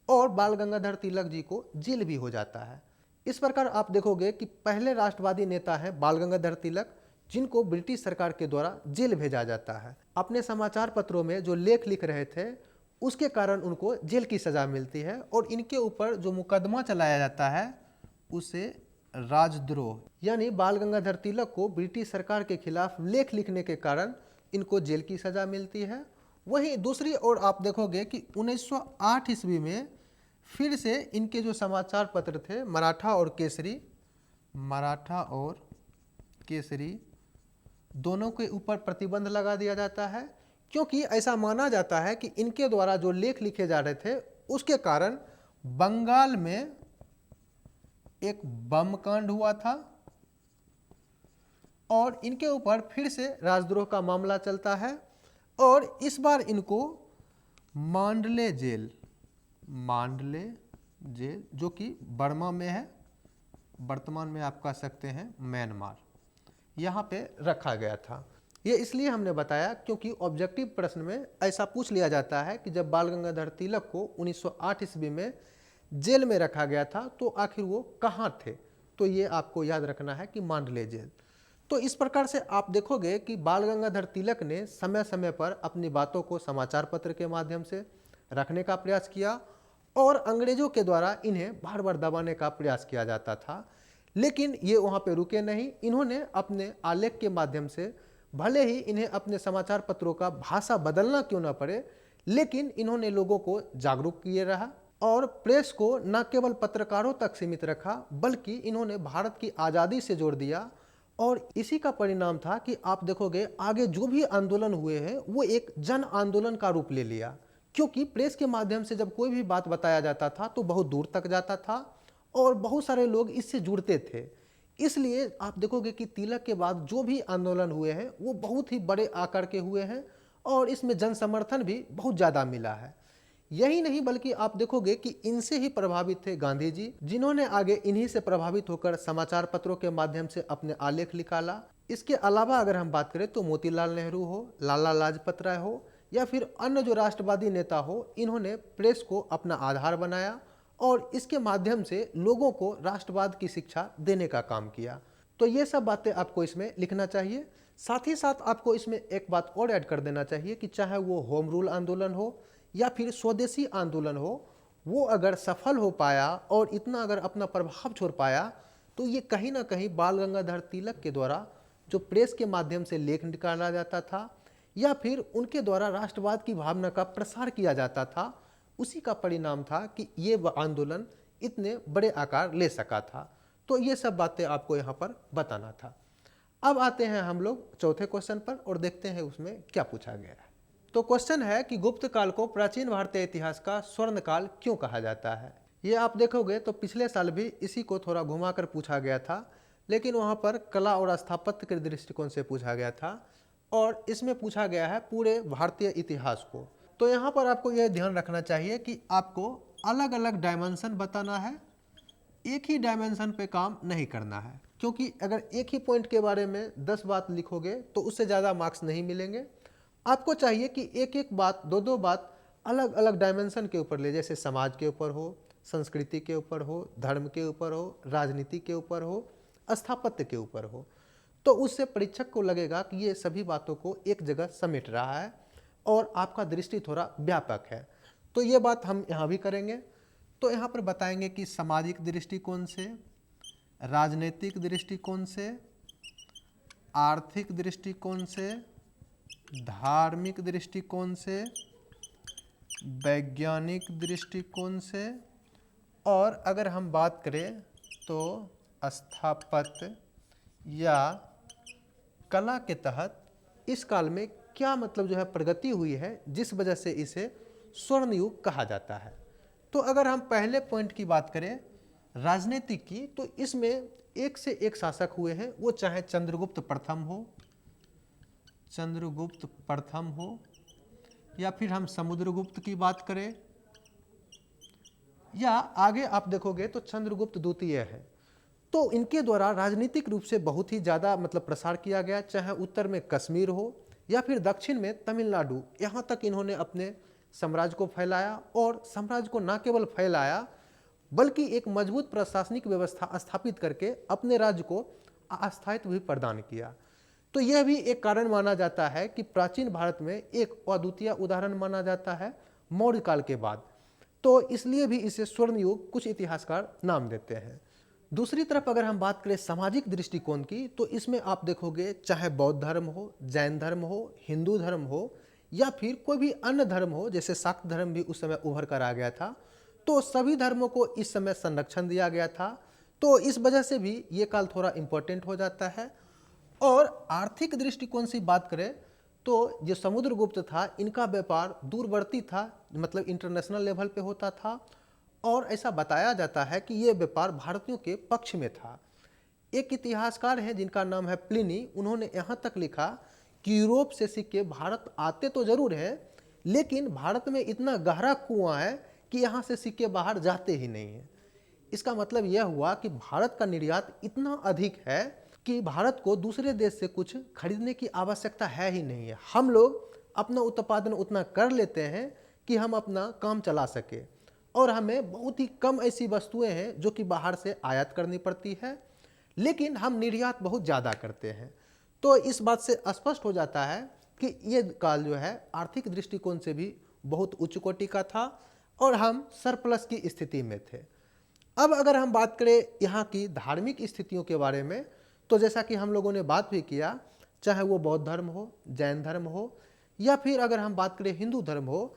और बाल गंगाधर तिलक जी को जेल भी हो जाता है। इस प्रकार आप देखोगे कि पहले राष्ट्रवादी नेता हैं बाल गंगाधर तिलक, जिनको ब्रिटिश सरकार के द्वारा जेल भेजा जाता है। अपने समाचार पत्रों में जो लेख लिख रहे थे उसके कारण उनको जेल की सज़ा मिलती है और इनके ऊपर जो मुकदमा चलाया जाता है उसे राजद्रोह, यानी बाल गंगाधर तिलक को ब्रिटिश सरकार के खिलाफ लेख लिखने के कारण इनको जेल की सज़ा मिलती है। वहीं दूसरी ओर आप देखोगे कि 1908 ईस्वी में फिर से इनके जो समाचार पत्र थे मराठा और केसरी दोनों के ऊपर प्रतिबंध लगा दिया जाता है, क्योंकि ऐसा माना जाता है कि इनके द्वारा जो लेख लिखे जा रहे थे उसके कारण बंगाल में एक बम कांड हुआ था और इनके ऊपर फिर से राजद्रोह का मामला चलता है और इस बार इनको मांडले जेल जो कि बर्मा में है, वर्तमान में आप कह सकते हैं म्यांमार, यहाँ पे रखा गया था। ये इसलिए हमने बताया क्योंकि ऑब्जेक्टिव प्रश्न में ऐसा पूछ लिया जाता है कि जब बाल गंगाधर तिलक को 1908 ईस्वी में जेल में रखा गया था तो आखिर वो कहाँ थे। तो ये आपको याद रखना है कि मांडले जेल। तो इस प्रकार से आप देखोगे कि बाल गंगाधर तिलक ने समय समय पर अपनी बातों को समाचार पत्र के माध्यम से रखने का प्रयास किया और अंग्रेजों के द्वारा इन्हें बार बार दबाने का प्रयास किया जाता था, लेकिन ये वहाँ पे रुके नहीं। इन्होंने अपने आलेख के माध्यम से, भले ही इन्हें अपने समाचार पत्रों का भाषा बदलना क्यों ना पड़े, लेकिन इन्होंने लोगों को जागरूक किए रहा और प्रेस को न केवल पत्रकारों तक सीमित रखा बल्कि इन्होंने भारत की आज़ादी से जोड़ दिया। और इसी का परिणाम था कि आप देखोगे आगे जो भी आंदोलन हुए हैं वो एक जन आंदोलन का रूप ले लिया, क्योंकि प्रेस के माध्यम से जब कोई भी बात बताया जाता था तो बहुत दूर तक जाता था और बहुत सारे लोग इससे जुड़ते थे। इसलिए आप देखोगे कि तिलक के बाद जो भी आंदोलन हुए हैं वो बहुत ही बड़े आकार के हुए हैं और इसमें जन समर्थन भी बहुत ज़्यादा मिला है। यही नहीं बल्कि आप देखोगे कि इनसे ही प्रभावित थे गांधी जी, जिन्होंने आगे इन्हीं से प्रभावित होकर समाचार पत्रों के माध्यम से अपने आलेख निकाला। इसके अलावा अगर हम बात करें तो मोतीलाल नेहरू हो, लाला लाजपत राय हो या फिर अन्य जो राष्ट्रवादी नेता हो, इन्होंने प्रेस को अपना आधार बनाया और इसके माध्यम से लोगों को राष्ट्रवाद की शिक्षा देने का काम किया। तो ये सब बातें आपको इसमें लिखना चाहिए। साथ ही साथ आपको इसमें एक बात और ऐड कर देना चाहिए कि चाहे वो होम रूल आंदोलन हो या फिर स्वदेशी आंदोलन हो, वो अगर सफल हो पाया और इतना अगर अपना प्रभाव छोड़ पाया तो ये कहीं ना कहीं बाल गंगाधर तिलक के द्वारा जो प्रेस के माध्यम से लेख निकाला जाता था या फिर उनके द्वारा राष्ट्रवाद की भावना का प्रसार किया जाता था, उसी का परिणाम था कि ये आंदोलन इतने बड़े आकार ले सका था। तो ये सब बातें आपको यहाँ पर बताना था। अब आते हैं हम लोग चौथे क्वेश्चन पर और देखते हैं उसमें क्या पूछा गया है। तो क्वेश्चन है कि गुप्त काल को प्राचीन भारतीय इतिहास का स्वर्ण काल क्यों कहा जाता है। ये आप देखोगे तो पिछले साल भी इसी को थोड़ा घुमाकर पूछा गया था, लेकिन वहाँ पर कला और स्थापत्य के दृष्टिकोण से पूछा गया था और इसमें पूछा गया है पूरे भारतीय इतिहास को। तो यहाँ पर आपको यह ध्यान रखना चाहिए कि आपको अलग अलग डायमेंशन बताना है, एक ही डायमेंशन पे काम नहीं करना है, क्योंकि अगर एक ही पॉइंट के बारे में 10 बात लिखोगे तो उससे ज़्यादा मार्क्स नहीं मिलेंगे। आपको चाहिए कि एक एक बात, दो दो बात अलग अलग डायमेंशन के ऊपर ले, जैसे समाज के ऊपर हो, संस्कृति के ऊपर हो, धर्म के ऊपर हो, राजनीति के ऊपर हो, स्थापत्य के ऊपर हो। तो उससे परीक्षक को लगेगा कि ये सभी बातों को एक जगह समेट रहा है और आपका दृष्टि थोड़ा व्यापक है। तो ये बात हम यहाँ भी करेंगे। तो यहाँ पर बताएंगे कि सामाजिक दृष्टिकोण से, राजनीतिक दृष्टिकोण से, आर्थिक दृष्टिकोण से, धार्मिक दृष्टिकोण से, वैज्ञानिक दृष्टिकोण से, और अगर हम बात करें तो स्थापत्य या कला के तहत इस काल में क्या मतलब जो है प्रगति हुई है जिस वजह से इसे स्वर्ण युग कहा जाता है। तो अगर हम पहले पॉइंट की बात करें राजनीतिक की, तो इसमें एक से एक शासक हुए हैं, वो चाहे चंद्रगुप्त प्रथम हो या फिर हम समुद्रगुप्त की बात करें, या आगे आप देखोगे तो चंद्रगुप्त द्वितीय है। तो इनके द्वारा राजनीतिक रूप से बहुत ही ज़्यादा मतलब प्रसार किया गया, चाहे उत्तर में कश्मीर हो या फिर दक्षिण में तमिलनाडु, यहाँ तक इन्होंने अपने साम्राज्य को फैलाया और साम्राज्य को न केवल फैलाया बल्कि एक मजबूत प्रशासनिक व्यवस्था स्थापित करके अपने राज्य को अस्थायित्व भी प्रदान किया। तो यह भी एक कारण माना जाता है कि प्राचीन भारत में एक अद्वितीय उदाहरण माना जाता है मौर्य काल के बाद। तो इसलिए भी इसे स्वर्ण युग कुछ इतिहासकार नाम देते हैं। दूसरी तरफ अगर हम बात करें सामाजिक दृष्टिकोण की, तो इसमें आप देखोगे चाहे बौद्ध धर्म हो, जैन धर्म हो, हिंदू धर्म हो या फिर कोई भी अन्य धर्म हो, जैसे शाक्त धर्म भी उस समय उभर कर आ गया था, तो सभी धर्मों को इस समय संरक्षण दिया गया था। तो इस वजह से भी ये काल थोड़ा इम्पोर्टेंट हो जाता है। और आर्थिक दृष्टिकोण से बात करें तो जो समुद्रगुप्त था, इनका व्यापार दूरवर्ती था, मतलब इंटरनेशनल लेवल पे होता था और ऐसा बताया जाता है कि ये व्यापार भारतीयों के पक्ष में था। एक इतिहासकार हैं जिनका नाम है प्लिनी, उन्होंने यहाँ तक लिखा कि यूरोप से सिक्के भारत आते तो जरूर हैं, लेकिन भारत में इतना गहरा कुआं है कि यहाँ से सिक्के बाहर जाते ही नहीं हैं। इसका मतलब यह हुआ कि भारत का निर्यात इतना अधिक है कि भारत को दूसरे देश से कुछ खरीदने की आवश्यकता है ही नहीं है। हम लोग अपना उत्पादन उतना कर लेते हैं कि हम अपना काम चला सके, और हमें बहुत ही कम ऐसी वस्तुएं हैं जो कि बाहर से आयात करनी पड़ती है, लेकिन हम निर्यात बहुत ज़्यादा करते हैं। तो इस बात से स्पष्ट हो जाता है कि ये काल जो है आर्थिक दृष्टिकोण से भी बहुत उच्च कोटि का था और हम सरप्लस की स्थिति में थे। अब अगर हम बात करें यहाँ की धार्मिक स्थितियों के बारे में, तो जैसा कि हम लोगों ने बात भी किया, चाहे वो बौद्ध धर्म हो, जैन धर्म हो, या फिर अगर हम बात करें हिंदू धर्म हो,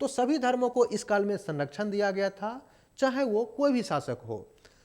तो सभी धर्मों को इस काल में संरक्षण दिया गया था, चाहे वो कोई भी शासक हो।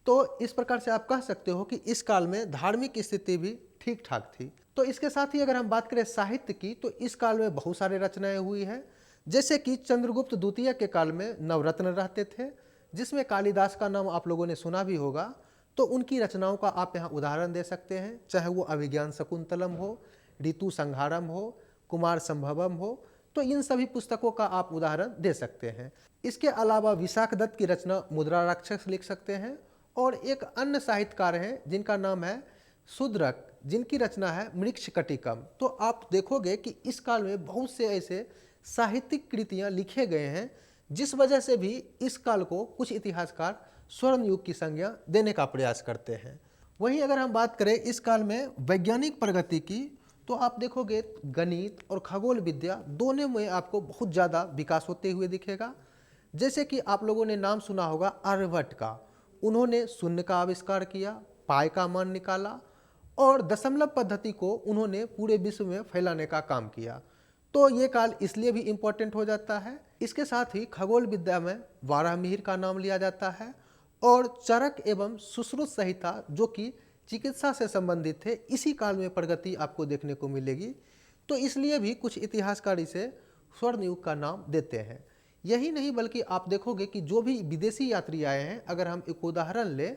तो इस प्रकार से आप कह सकते हो कि इस काल में धार्मिक स्थिति भी ठीक ठाक थी। तो इसके साथ ही अगर हम बात करें साहित्य की, तो इस काल में बहुत सारे रचनाएं हुई हैं, जैसे कि चंद्रगुप्त द्वितीय के काल में नवरत्न रहते थे, जिसमें कालिदास का नाम आप लोगों ने सुना भी होगा। तो उनकी रचनाओं का आप यहाँ उदाहरण दे सकते हैं, चाहे वो अभिज्ञान शकुंतलम हो, ऋतु संहारम हो, कुमार संभवम हो, तो इन सभी पुस्तकों का आप उदाहरण दे सकते हैं। इसके अलावा विशाख दत्त की रचना मुद्रा राक्षस लिख सकते हैं, और एक अन्य साहित्यकार हैं जिनका नाम है शूद्रक, जिनकी रचना है मृक्षकटिकम। तो आप देखोगे कि इस काल में बहुत से ऐसे साहित्यिक कृतियां लिखे गए हैं, जिस वजह से भी इस काल को कुछ इतिहासकार स्वर्ण युग की संज्ञा देने का प्रयास करते हैं। वहीं अगर हम बात करें इस काल में वैज्ञानिक प्रगति की, तो आप देखोगे गणित और खगोल विद्या दोनों में आपको बहुत ज़्यादा विकास होते हुए दिखेगा। जैसे कि आप लोगों ने नाम सुना होगा आर्यभट्ट का, उन्होंने शून्य का आविष्कार किया, पाई का मान निकाला, और दशमलव पद्धति को उन्होंने पूरे विश्व में फैलाने का काम किया। तो ये काल इसलिए भी इम्पोर्टेंट हो जाता है। इसके साथ ही खगोल विद्या में वाराहमिहिर का नाम लिया जाता है, और चरक एवं सुश्रुत संहिता जो कि चिकित्सा से संबंधित थे, इसी काल में प्रगति आपको देखने को मिलेगी। तो इसलिए भी कुछ इतिहासकार इसे स्वर्ण युग का नाम देते हैं। यही नहीं बल्कि आप देखोगे कि जो भी विदेशी यात्री आए हैं, अगर हम एक उदाहरण लें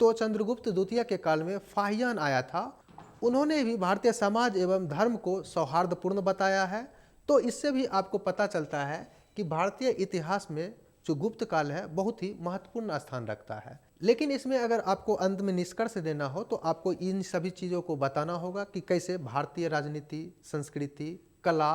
तो चंद्रगुप्त द्वितीय के काल में फाहियान आया था, उन्होंने भी भारतीय समाज एवं धर्म को सौहार्दपूर्ण बताया है। तो इससे भी आपको पता चलता है कि भारतीय इतिहास में जो गुप्त काल है बहुत ही महत्वपूर्ण स्थान रखता है। लेकिन इसमें अगर आपको अंत में निष्कर्ष देना हो, तो आपको इन सभी चीज़ों को बताना होगा कि कैसे भारतीय राजनीति, संस्कृति, कला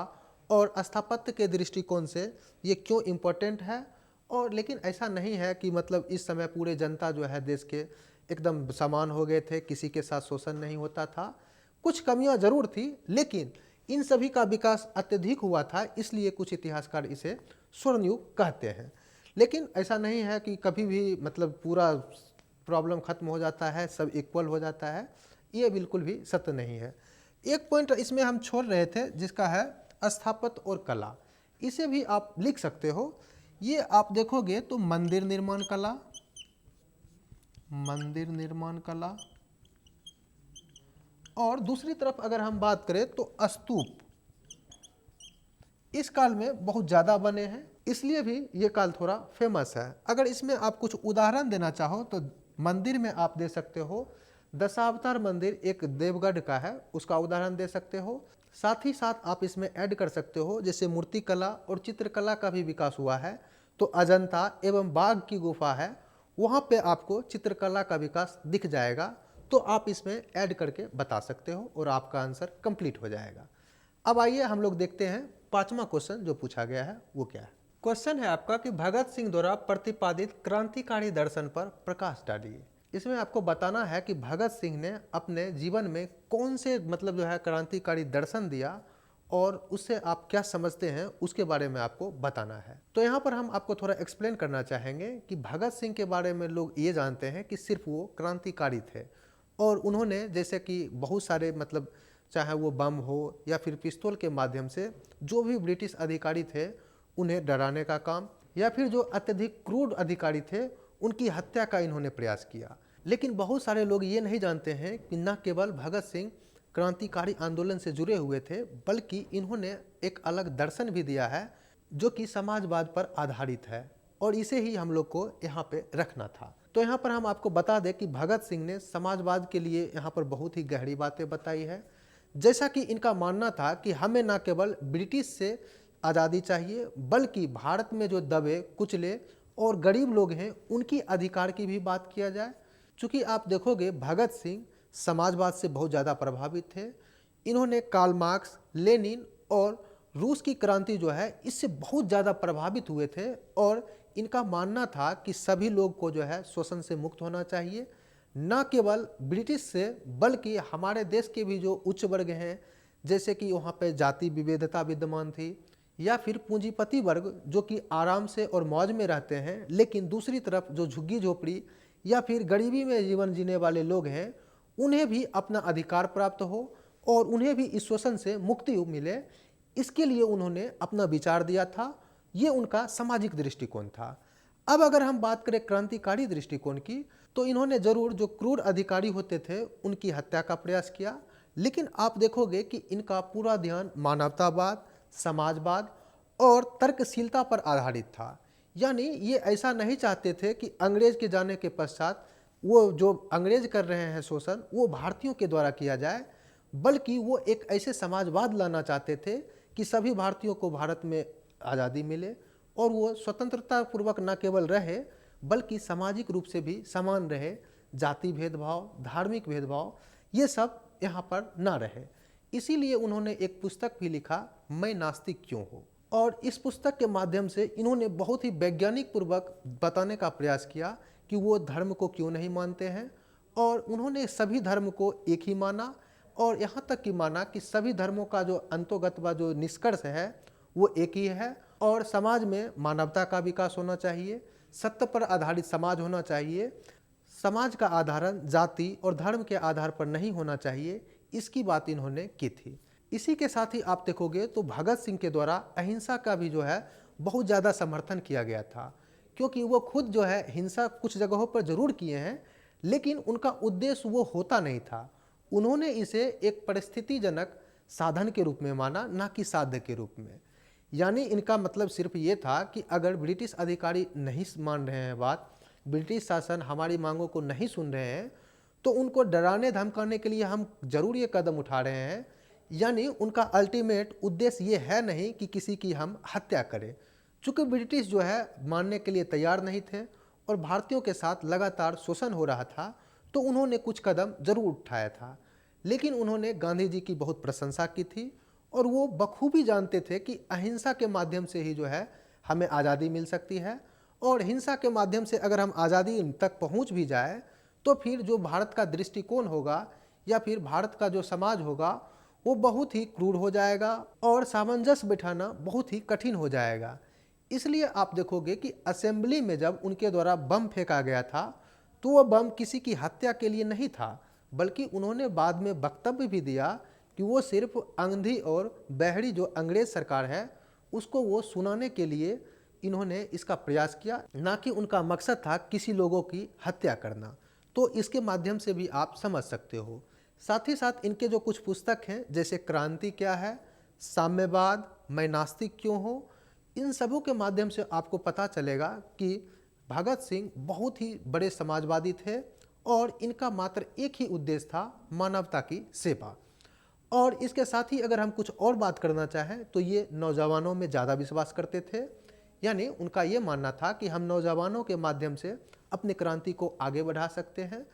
और स्थापत्य के दृष्टिकोण से ये क्यों इम्पोर्टेंट है। और लेकिन ऐसा नहीं है कि मतलब इस समय पूरे जनता जो है देश के एकदम समान हो गए थे, किसी के साथ शोषण नहीं होता था, कुछ कमियां जरूर थी, लेकिन इन सभी का विकास अत्यधिक हुआ था, इसलिए कुछ इतिहासकार इसे स्वर्ण युग कहते हैं। लेकिन ऐसा नहीं है कि कभी भी मतलब पूरा प्रॉब्लम खत्म हो जाता है, सब इक्वल हो जाता है, ये बिल्कुल भी सत्य नहीं है। एक पॉइंट इसमें हम छोड़ रहे थे जिसका है स्थापत्य और कला, इसे भी आप लिख सकते हो। ये आप देखोगे तो मंदिर निर्माण कला, मंदिर निर्माण कला, और दूसरी तरफ अगर हम बात करें तो स्तूप इस काल में बहुत ज़्यादा बने हैं, इसलिए भी ये काल थोड़ा फेमस है। अगर इसमें आप कुछ उदाहरण देना चाहो तो मंदिर में आप दे सकते हो दशावतार मंदिर एक देवगढ़ का है, उसका उदाहरण दे सकते हो। साथ ही साथ आप इसमें ऐड कर सकते हो जैसे मूर्तिकला और चित्रकला का भी विकास हुआ है, तो अजंता एवं बाघ की गुफा है, वहाँ पे आपको चित्रकला का विकास दिख जाएगा। तो आप इसमें ऐड करके बता सकते हो और आपका आंसर कंप्लीट हो जाएगा। अब आइए हम लोग देखते हैं पांचवा क्वेश्चन जो पूछा गया है वो क्या है। क्वेश्चन है आपका कि भगत सिंह द्वारा प्रतिपादित क्रांतिकारी दर्शन पर प्रकाश डालिए। इसमें आपको बताना है कि भगत सिंह ने अपने जीवन में कौन से मतलब जो है क्रांतिकारी दर्शन दिया और उससे आप क्या समझते हैं उसके बारे में आपको बताना है। तो यहाँ पर हम आपको थोड़ा एक्सप्लेन करना चाहेंगे कि भगत सिंह के बारे में लोग ये जानते हैं कि सिर्फ वो क्रांतिकारी थे, और उन्होंने जैसे कि बहुत सारे मतलब चाहे वो बम हो या फिर पिस्तौल के माध्यम से जो भी ब्रिटिश अधिकारी थे उन्हें डराने का काम, या फिर जो अत्यधिक क्रूर अधिकारी थे उनकी हत्या का इन्होंने प्रयास किया। लेकिन बहुत सारे लोग ये नहीं जानते हैं कि न केवल भगत सिंह क्रांतिकारी आंदोलन से जुड़े हुए थे, बल्कि इन्होंने एक अलग दर्शन भी दिया है जो कि समाजवाद पर आधारित है, और इसे ही हम लोग को यहाँ पे रखना था। तो यहाँ पर हम आपको बता दें कि भगत सिंह ने समाजवाद के लिए यहाँ पर बहुत ही गहरी बातें बताई है। जैसा कि इनका मानना था कि हमें न केवल ब्रिटिश से आज़ादी चाहिए, बल्कि भारत में जो दबे कुचले और गरीब लोग हैं उनकी अधिकार की भी बात किया जाए। चूँकि आप देखोगे भगत सिंह समाजवाद से बहुत ज़्यादा प्रभावित थे। इन्होंने कार्ल मार्क्स, लेनिन और रूस की क्रांति जो है इससे बहुत ज़्यादा प्रभावित हुए थे और इनका मानना था कि सभी लोग को जो है शोषण से मुक्त होना चाहिए, न केवल ब्रिटिश से बल्कि हमारे देश के भी जो उच्च वर्ग हैं, जैसे कि वहाँ पे जाति विविधता विद्यमान थी, या फिर पूंजीपति वर्ग जो कि आराम से और मौज में रहते हैं, लेकिन दूसरी तरफ जो झुग्गी झोपड़ी या फिर गरीबी में जीवन जीने वाले लोग हैं, उन्हें भी अपना अधिकार प्राप्त हो और उन्हें भी इस शोषण से मुक्ति मिले, इसके लिए उन्होंने अपना विचार दिया था। ये उनका सामाजिक दृष्टिकोण था। अब अगर हम बात करें क्रांतिकारी दृष्टिकोण की, तो इन्होंने जरूर जो क्रूर अधिकारी होते थे उनकी हत्या का प्रयास किया, लेकिन आप देखोगे कि इनका पूरा ध्यान मानवतावाद, समाजवाद और तर्कशीलता पर आधारित था। यानी ये ऐसा नहीं चाहते थे कि अंग्रेज के जाने के पश्चात वो जो अंग्रेज कर रहे हैं शोषण वो भारतीयों के द्वारा किया जाए, बल्कि वो एक ऐसे समाजवाद लाना चाहते थे कि सभी भारतीयों को भारत में आज़ादी मिले और वो स्वतंत्रता पूर्वक न केवल रहे बल्कि सामाजिक रूप से भी समान रहे, जाति भेदभाव, धार्मिक भेदभाव ये सब यहाँ पर ना रहे। इसीलिए उन्होंने एक पुस्तक भी लिखा, मैं नास्तिक क्यों हूँ, और इस पुस्तक के माध्यम से इन्होंने बहुत ही वैज्ञानिक पूर्वक बताने का प्रयास किया कि वो धर्म को क्यों नहीं मानते हैं, और उन्होंने सभी धर्म को एक ही माना और यहाँ तक कि माना कि सभी धर्मों का जो अंतोगत व जो निष्कर्ष है वो एक ही है और समाज में मानवता का विकास होना चाहिए, सत्य पर आधारित समाज होना चाहिए, समाज का आधारण जाति और धर्म के आधार पर नहीं होना चाहिए, इसकी बात इन्होंने की थी। इसी के साथ ही आप देखोगे तो भगत सिंह के द्वारा अहिंसा का भी जो है बहुत ज़्यादा समर्थन किया गया था, क्योंकि वो खुद जो है हिंसा कुछ जगहों पर जरूर किए हैं, लेकिन उनका उद्देश्य वो होता नहीं था। उन्होंने इसे एक परिस्थितिजनक साधन के रूप में माना, ना कि साध्य के रूप में। यानी इनका मतलब सिर्फ ये था कि अगर ब्रिटिश अधिकारी नहीं मान रहे हैं बात, ब्रिटिश शासन हमारी मांगों को नहीं सुन रहे हैं, तो उनको डराने धमकाने के लिए हम जरूर ये कदम उठा रहे हैं। यानी उनका अल्टीमेट उद्देश्य ये है नहीं कि किसी की हम हत्या करें। चूँकि ब्रिटिश जो है मानने के लिए तैयार नहीं थे और भारतीयों के साथ लगातार शोषण हो रहा था, तो उन्होंने कुछ कदम जरूर उठाया था। लेकिन उन्होंने गांधी जी की बहुत प्रशंसा की थी और वो बखूबी जानते थे कि अहिंसा के माध्यम से ही जो है हमें आज़ादी मिल सकती है, और हिंसा के माध्यम से अगर हम आज़ादी तक पहुंच भी जाए तो फिर जो भारत का दृष्टिकोण होगा या फिर भारत का जो समाज होगा वो बहुत ही क्रूर हो जाएगा और सामंजस्य बिठाना बहुत ही कठिन हो जाएगा। इसलिए आप देखोगे कि असेंबली में जब उनके द्वारा बम फेंका गया था तो वह बम किसी की हत्या के लिए नहीं था, बल्कि उन्होंने बाद में वक्तव्य भी दिया कि वो सिर्फ अंधी और बहरी जो अंग्रेज सरकार है उसको वो सुनाने के लिए इन्होंने इसका प्रयास किया, ना कि उनका मकसद था किसी लोगों की हत्या करना। तो इसके माध्यम से भी आप समझ सकते हो। साथ ही साथ इनके जो कुछ पुस्तक हैं जैसे क्रांति क्या है, साम्यवाद, मैं नास्तिक क्यों हूँ, इन सबों के माध्यम से आपको पता चलेगा कि भगत सिंह बहुत ही बड़े समाजवादी थे और इनका मात्र एक ही उद्देश्य था, मानवता की सेवा। और इसके साथ ही अगर हम कुछ और बात करना चाहें तो ये नौजवानों में ज़्यादा विश्वास करते थे। यानी उनका ये मानना था कि हम नौजवानों के माध्यम से अपनी क्रांति को आगे बढ़ा सकते हैं।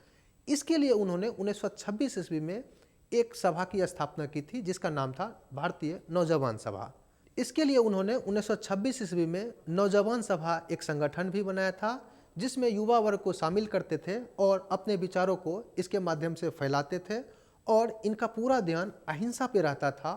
इसके लिए उन्होंने 1926 ईस्वी में एक सभा की स्थापना की थी जिसका नाम था भारतीय नौजवान सभा। इसके लिए उन्होंने 1926 ईस्वी में नौजवान सभा एक संगठन भी बनाया था जिसमें युवा वर्ग को शामिल करते थे और अपने विचारों को इसके माध्यम से फैलाते थे, और इनका पूरा ध्यान अहिंसा पे रहता था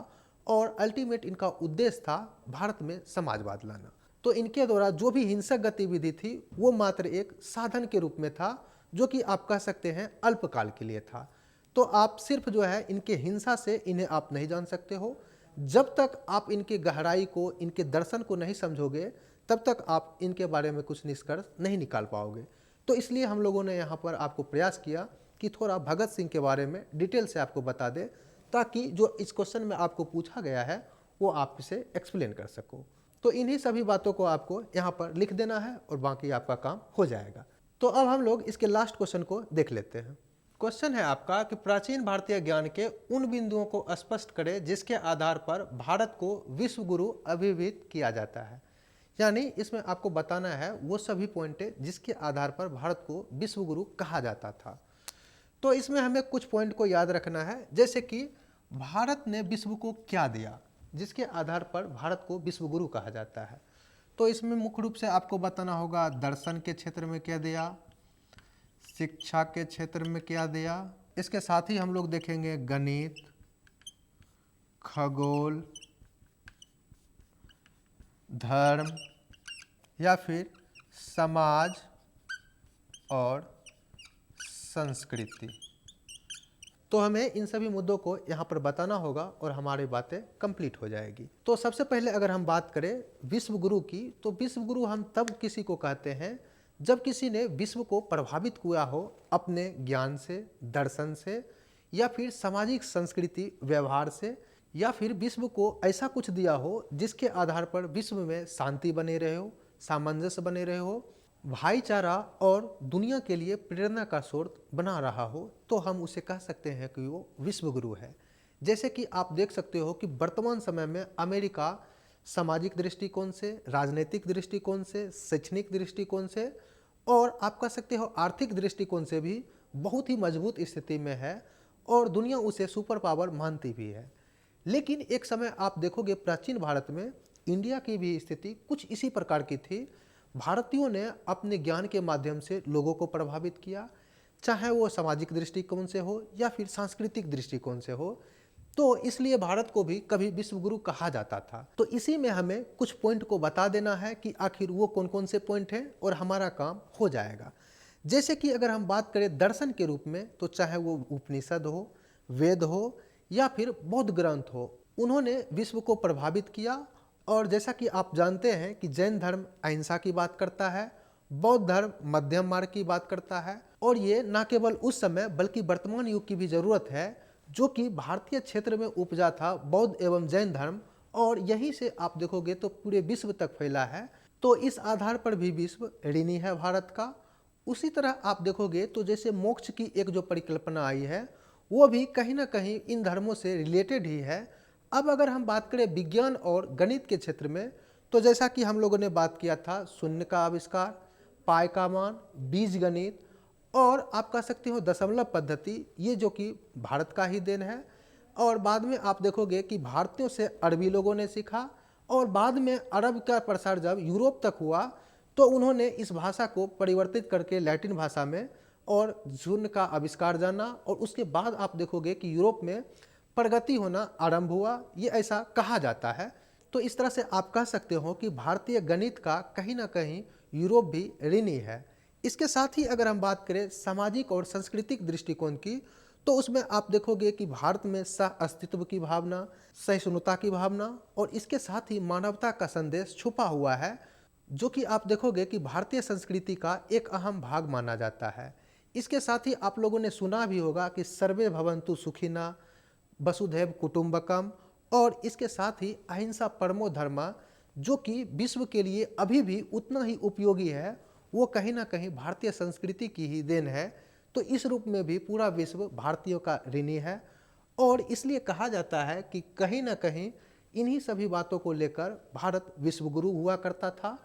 और अल्टीमेट इनका उद्देश्य था भारत में समाजवाद लाना। तो इनके द्वारा जो भी हिंसक गतिविधि थी वो मात्र एक साधन के रूप में था, जो कि आप कह सकते हैं अल्पकाल के लिए था। तो आप सिर्फ जो है इनके हिंसा से इन्हें आप नहीं जान सकते हो। जब तक आप इनकी गहराई को, इनके दर्शन को नहीं समझोगे तब तक आप इनके बारे में कुछ निष्कर्ष नहीं निकाल पाओगे। तो इसलिए हम लोगों ने यहाँ पर आपको प्रयास किया कि थोड़ा भगत सिंह के बारे में डिटेल से आपको बता दे, ताकि जो इस क्वेश्चन में आपको पूछा गया है वो आप इसे एक्सप्लेन कर सको। तो इन्हीं सभी बातों को आपको यहाँ पर लिख देना है और बाकी आपका काम हो जाएगा। तो अब हम लोग इसके लास्ट क्वेश्चन को देख लेते हैं। क्वेश्चन है आपका कि प्राचीन भारतीय ज्ञान के उन बिंदुओं को स्पष्ट करें जिसके आधार पर भारत को विश्व गुरु अभिहित किया जाता है। यानी इसमें आपको बताना है वो सभी पॉइंटें जिसके आधार पर भारत को विश्व गुरु कहा जाता था। तो इसमें हमें कुछ पॉइंट को याद रखना है, जैसे कि भारत ने विश्व को क्या दिया, जिसके आधार पर भारत को विश्व गुरु कहा जाता है। तो इसमें मुख्य रूप से आपको बताना होगा दर्शन के क्षेत्र में क्या दिया, शिक्षा के क्षेत्र में क्या दिया, इसके साथ ही हम लोग देखेंगे गणित, खगोल, धर्म या फिर समाज और संस्कृति। तो हमें इन सभी मुद्दों को यहाँ पर बताना होगा और हमारी बातें कंप्लीट हो जाएगी। तो सबसे पहले अगर हम बात करें विश्व गुरु की, तो विश्व गुरु हम तब किसी को कहते हैं जब किसी ने विश्व को प्रभावित किया हो अपने ज्ञान से, दर्शन से, या फिर सामाजिक संस्कृति व्यवहार से, या फिर विश्व को ऐसा कुछ दिया हो जिसके आधार पर विश्व में शांति बने रहे हो, सामंजस्य बने रहे हो, भाईचारा और दुनिया के लिए प्रेरणा का स्रोत बना रहा हो, तो हम उसे कह सकते हैं कि वो विश्व गुरु है। जैसे कि आप देख सकते हो कि वर्तमान समय में अमेरिका सामाजिक दृष्टिकोण से, राजनीतिक दृष्टिकोण से, शैक्षणिक दृष्टिकोण से और आप कह सकते हो आर्थिक दृष्टिकोण से भी बहुत ही मजबूत स्थिति में है और दुनिया उसे सुपर पावर मानती भी है। लेकिन एक समय आप देखोगे प्राचीन भारत में इंडिया की भी स्थिति कुछ इसी प्रकार की थी। भारतीयों ने अपने ज्ञान के माध्यम से लोगों को प्रभावित किया, चाहे वो सामाजिक दृष्टिकोण से हो या फिर सांस्कृतिक दृष्टिकोण से हो, तो इसलिए भारत को भी कभी विश्व गुरु कहा जाता था। तो इसी में हमें कुछ पॉइंट को बता देना है कि आखिर वो कौन कौन से पॉइंट हैं और हमारा काम हो जाएगा। जैसे कि अगर हम बात करें दर्शन के रूप में, तो चाहे वो उपनिषद हो, वेद हो या फिर बौद्ध ग्रंथ हो, उन्होंने विश्व को प्रभावित किया। और जैसा कि आप जानते हैं कि जैन धर्म अहिंसा की बात करता है, बौद्ध धर्म मध्यम मार्ग की बात करता है, और ये न केवल उस समय बल्कि वर्तमान युग की भी जरूरत है, जो कि भारतीय क्षेत्र में उपजा था बौद्ध एवं जैन धर्म, और यहीं से आप देखोगे तो पूरे विश्व तक फैला है। तो इस आधार पर भी विश्व ऋणी है भारत का। उसी तरह आप देखोगे तो जैसे मोक्ष की एक जो परिकल्पना आई है, वो भी कहीं ना कहीं इन धर्मों से रिलेटेड ही है। अब अगर हम बात करें विज्ञान और गणित के क्षेत्र में, तो जैसा कि हम लोगों ने बात किया था शून्य का आविष्कार, पाई का मान, बीज गणित और आप कह सकते हो दशमलव पद्धति, ये जो कि भारत का ही देन है। और बाद में आप देखोगे कि भारतीयों से अरबी लोगों ने सीखा और बाद में अरब का प्रसार जब यूरोप तक हुआ तो उन्होंने इस भाषा को परिवर्तित करके लैटिन भाषा में और शून्य का आविष्कार जाना, और उसके बाद आप देखोगे कि यूरोप में प्रगति होना आरंभ हुआ, ये ऐसा कहा जाता है। तो इस तरह से आप कह सकते हो कि भारतीय गणित का कहीं ना कहीं यूरोप भी ऋणी है। इसके साथ ही अगर हम बात करें सामाजिक और सांस्कृतिक दृष्टिकोण की, तो उसमें आप देखोगे कि भारत में सह अस्तित्व की भावना, सहिष्णुता की भावना और इसके साथ ही मानवता का संदेश छुपा हुआ है, जो कि आप देखोगे कि भारतीय संस्कृति का एक अहम भाग माना जाता है। इसके साथ ही आप लोगों ने सुना भी होगा कि सर्वे भवन्तु सुखिना, वसुधैव कुटुंबकम, और इसके साथ ही अहिंसा परमो धर्मा, जो कि विश्व के लिए अभी भी उतना ही उपयोगी है, वो कहीं ना कहीं भारतीय संस्कृति की ही देन है। तो इस रूप में भी पूरा विश्व भारतीयों का ऋणी है और इसलिए कहा जाता है कि कहीं ना कहीं इन्हीं सभी बातों को लेकर भारत विश्व गुरु हुआ करता था।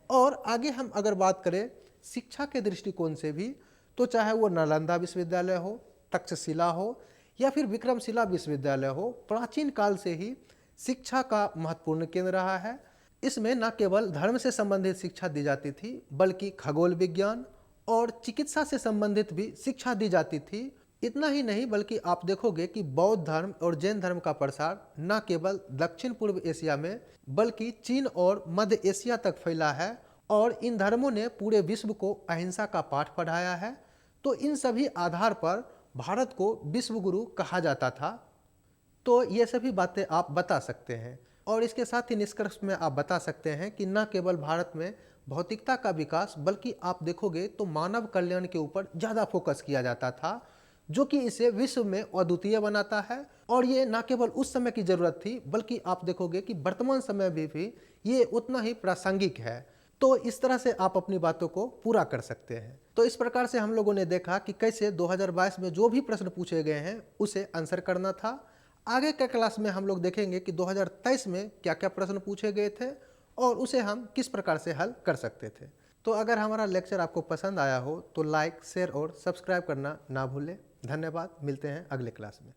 और आगे हम अगर बात करें शिक्षा के दृष्टिकोण से भी, तो चाहे वो नालंदा विश्वविद्यालय हो, तक्षशिला हो या फिर विक्रमशिला विश्वविद्यालय हो, प्राचीन काल से ही शिक्षा का महत्वपूर्ण केंद्र रहा है। इसमें न केवल धर्म से संबंधित शिक्षा दी जाती थी, बल्कि खगोल विज्ञान और चिकित्सा से संबंधित भी शिक्षा दी जाती थी। इतना ही नहीं, बल्कि आप देखोगे कि बौद्ध धर्म और जैन धर्म का प्रसार न केवल दक्षिण पूर्व एशिया में बल्कि चीन और मध्य एशिया तक फैला है, और इन धर्मों ने पूरे विश्व को अहिंसा का पाठ पढ़ाया है। तो इन सभी आधार पर भारत को विश्व गुरु कहा जाता था। तो ये सभी बातें आप बता सकते हैं, और इसके साथ ही निष्कर्ष में आप बता सकते हैं कि न केवल भारत में भौतिकता का विकास, बल्कि आप देखोगे तो मानव कल्याण के ऊपर ज़्यादा फोकस किया जाता था, जो कि इसे विश्व में अद्वितीय बनाता है। और ये न केवल उस समय की ज़रूरत थी, बल्कि आप देखोगे कि वर्तमान समय में भी ये उतना ही प्रासंगिक है। तो इस तरह से आप अपनी बातों को पूरा कर सकते हैं। तो इस प्रकार से हम लोगों ने देखा कि कैसे 2022 में जो भी प्रश्न पूछे गए हैं उसे आंसर करना था। आगे के क्लास में हम लोग देखेंगे कि 2023 में क्या क्या प्रश्न पूछे गए थे और उसे हम किस प्रकार से हल कर सकते थे। तो अगर हमारा लेक्चर आपको पसंद आया हो तो लाइक, शेयर और सब्सक्राइब करना ना भूलें। धन्यवाद, मिलते हैं अगले क्लास में।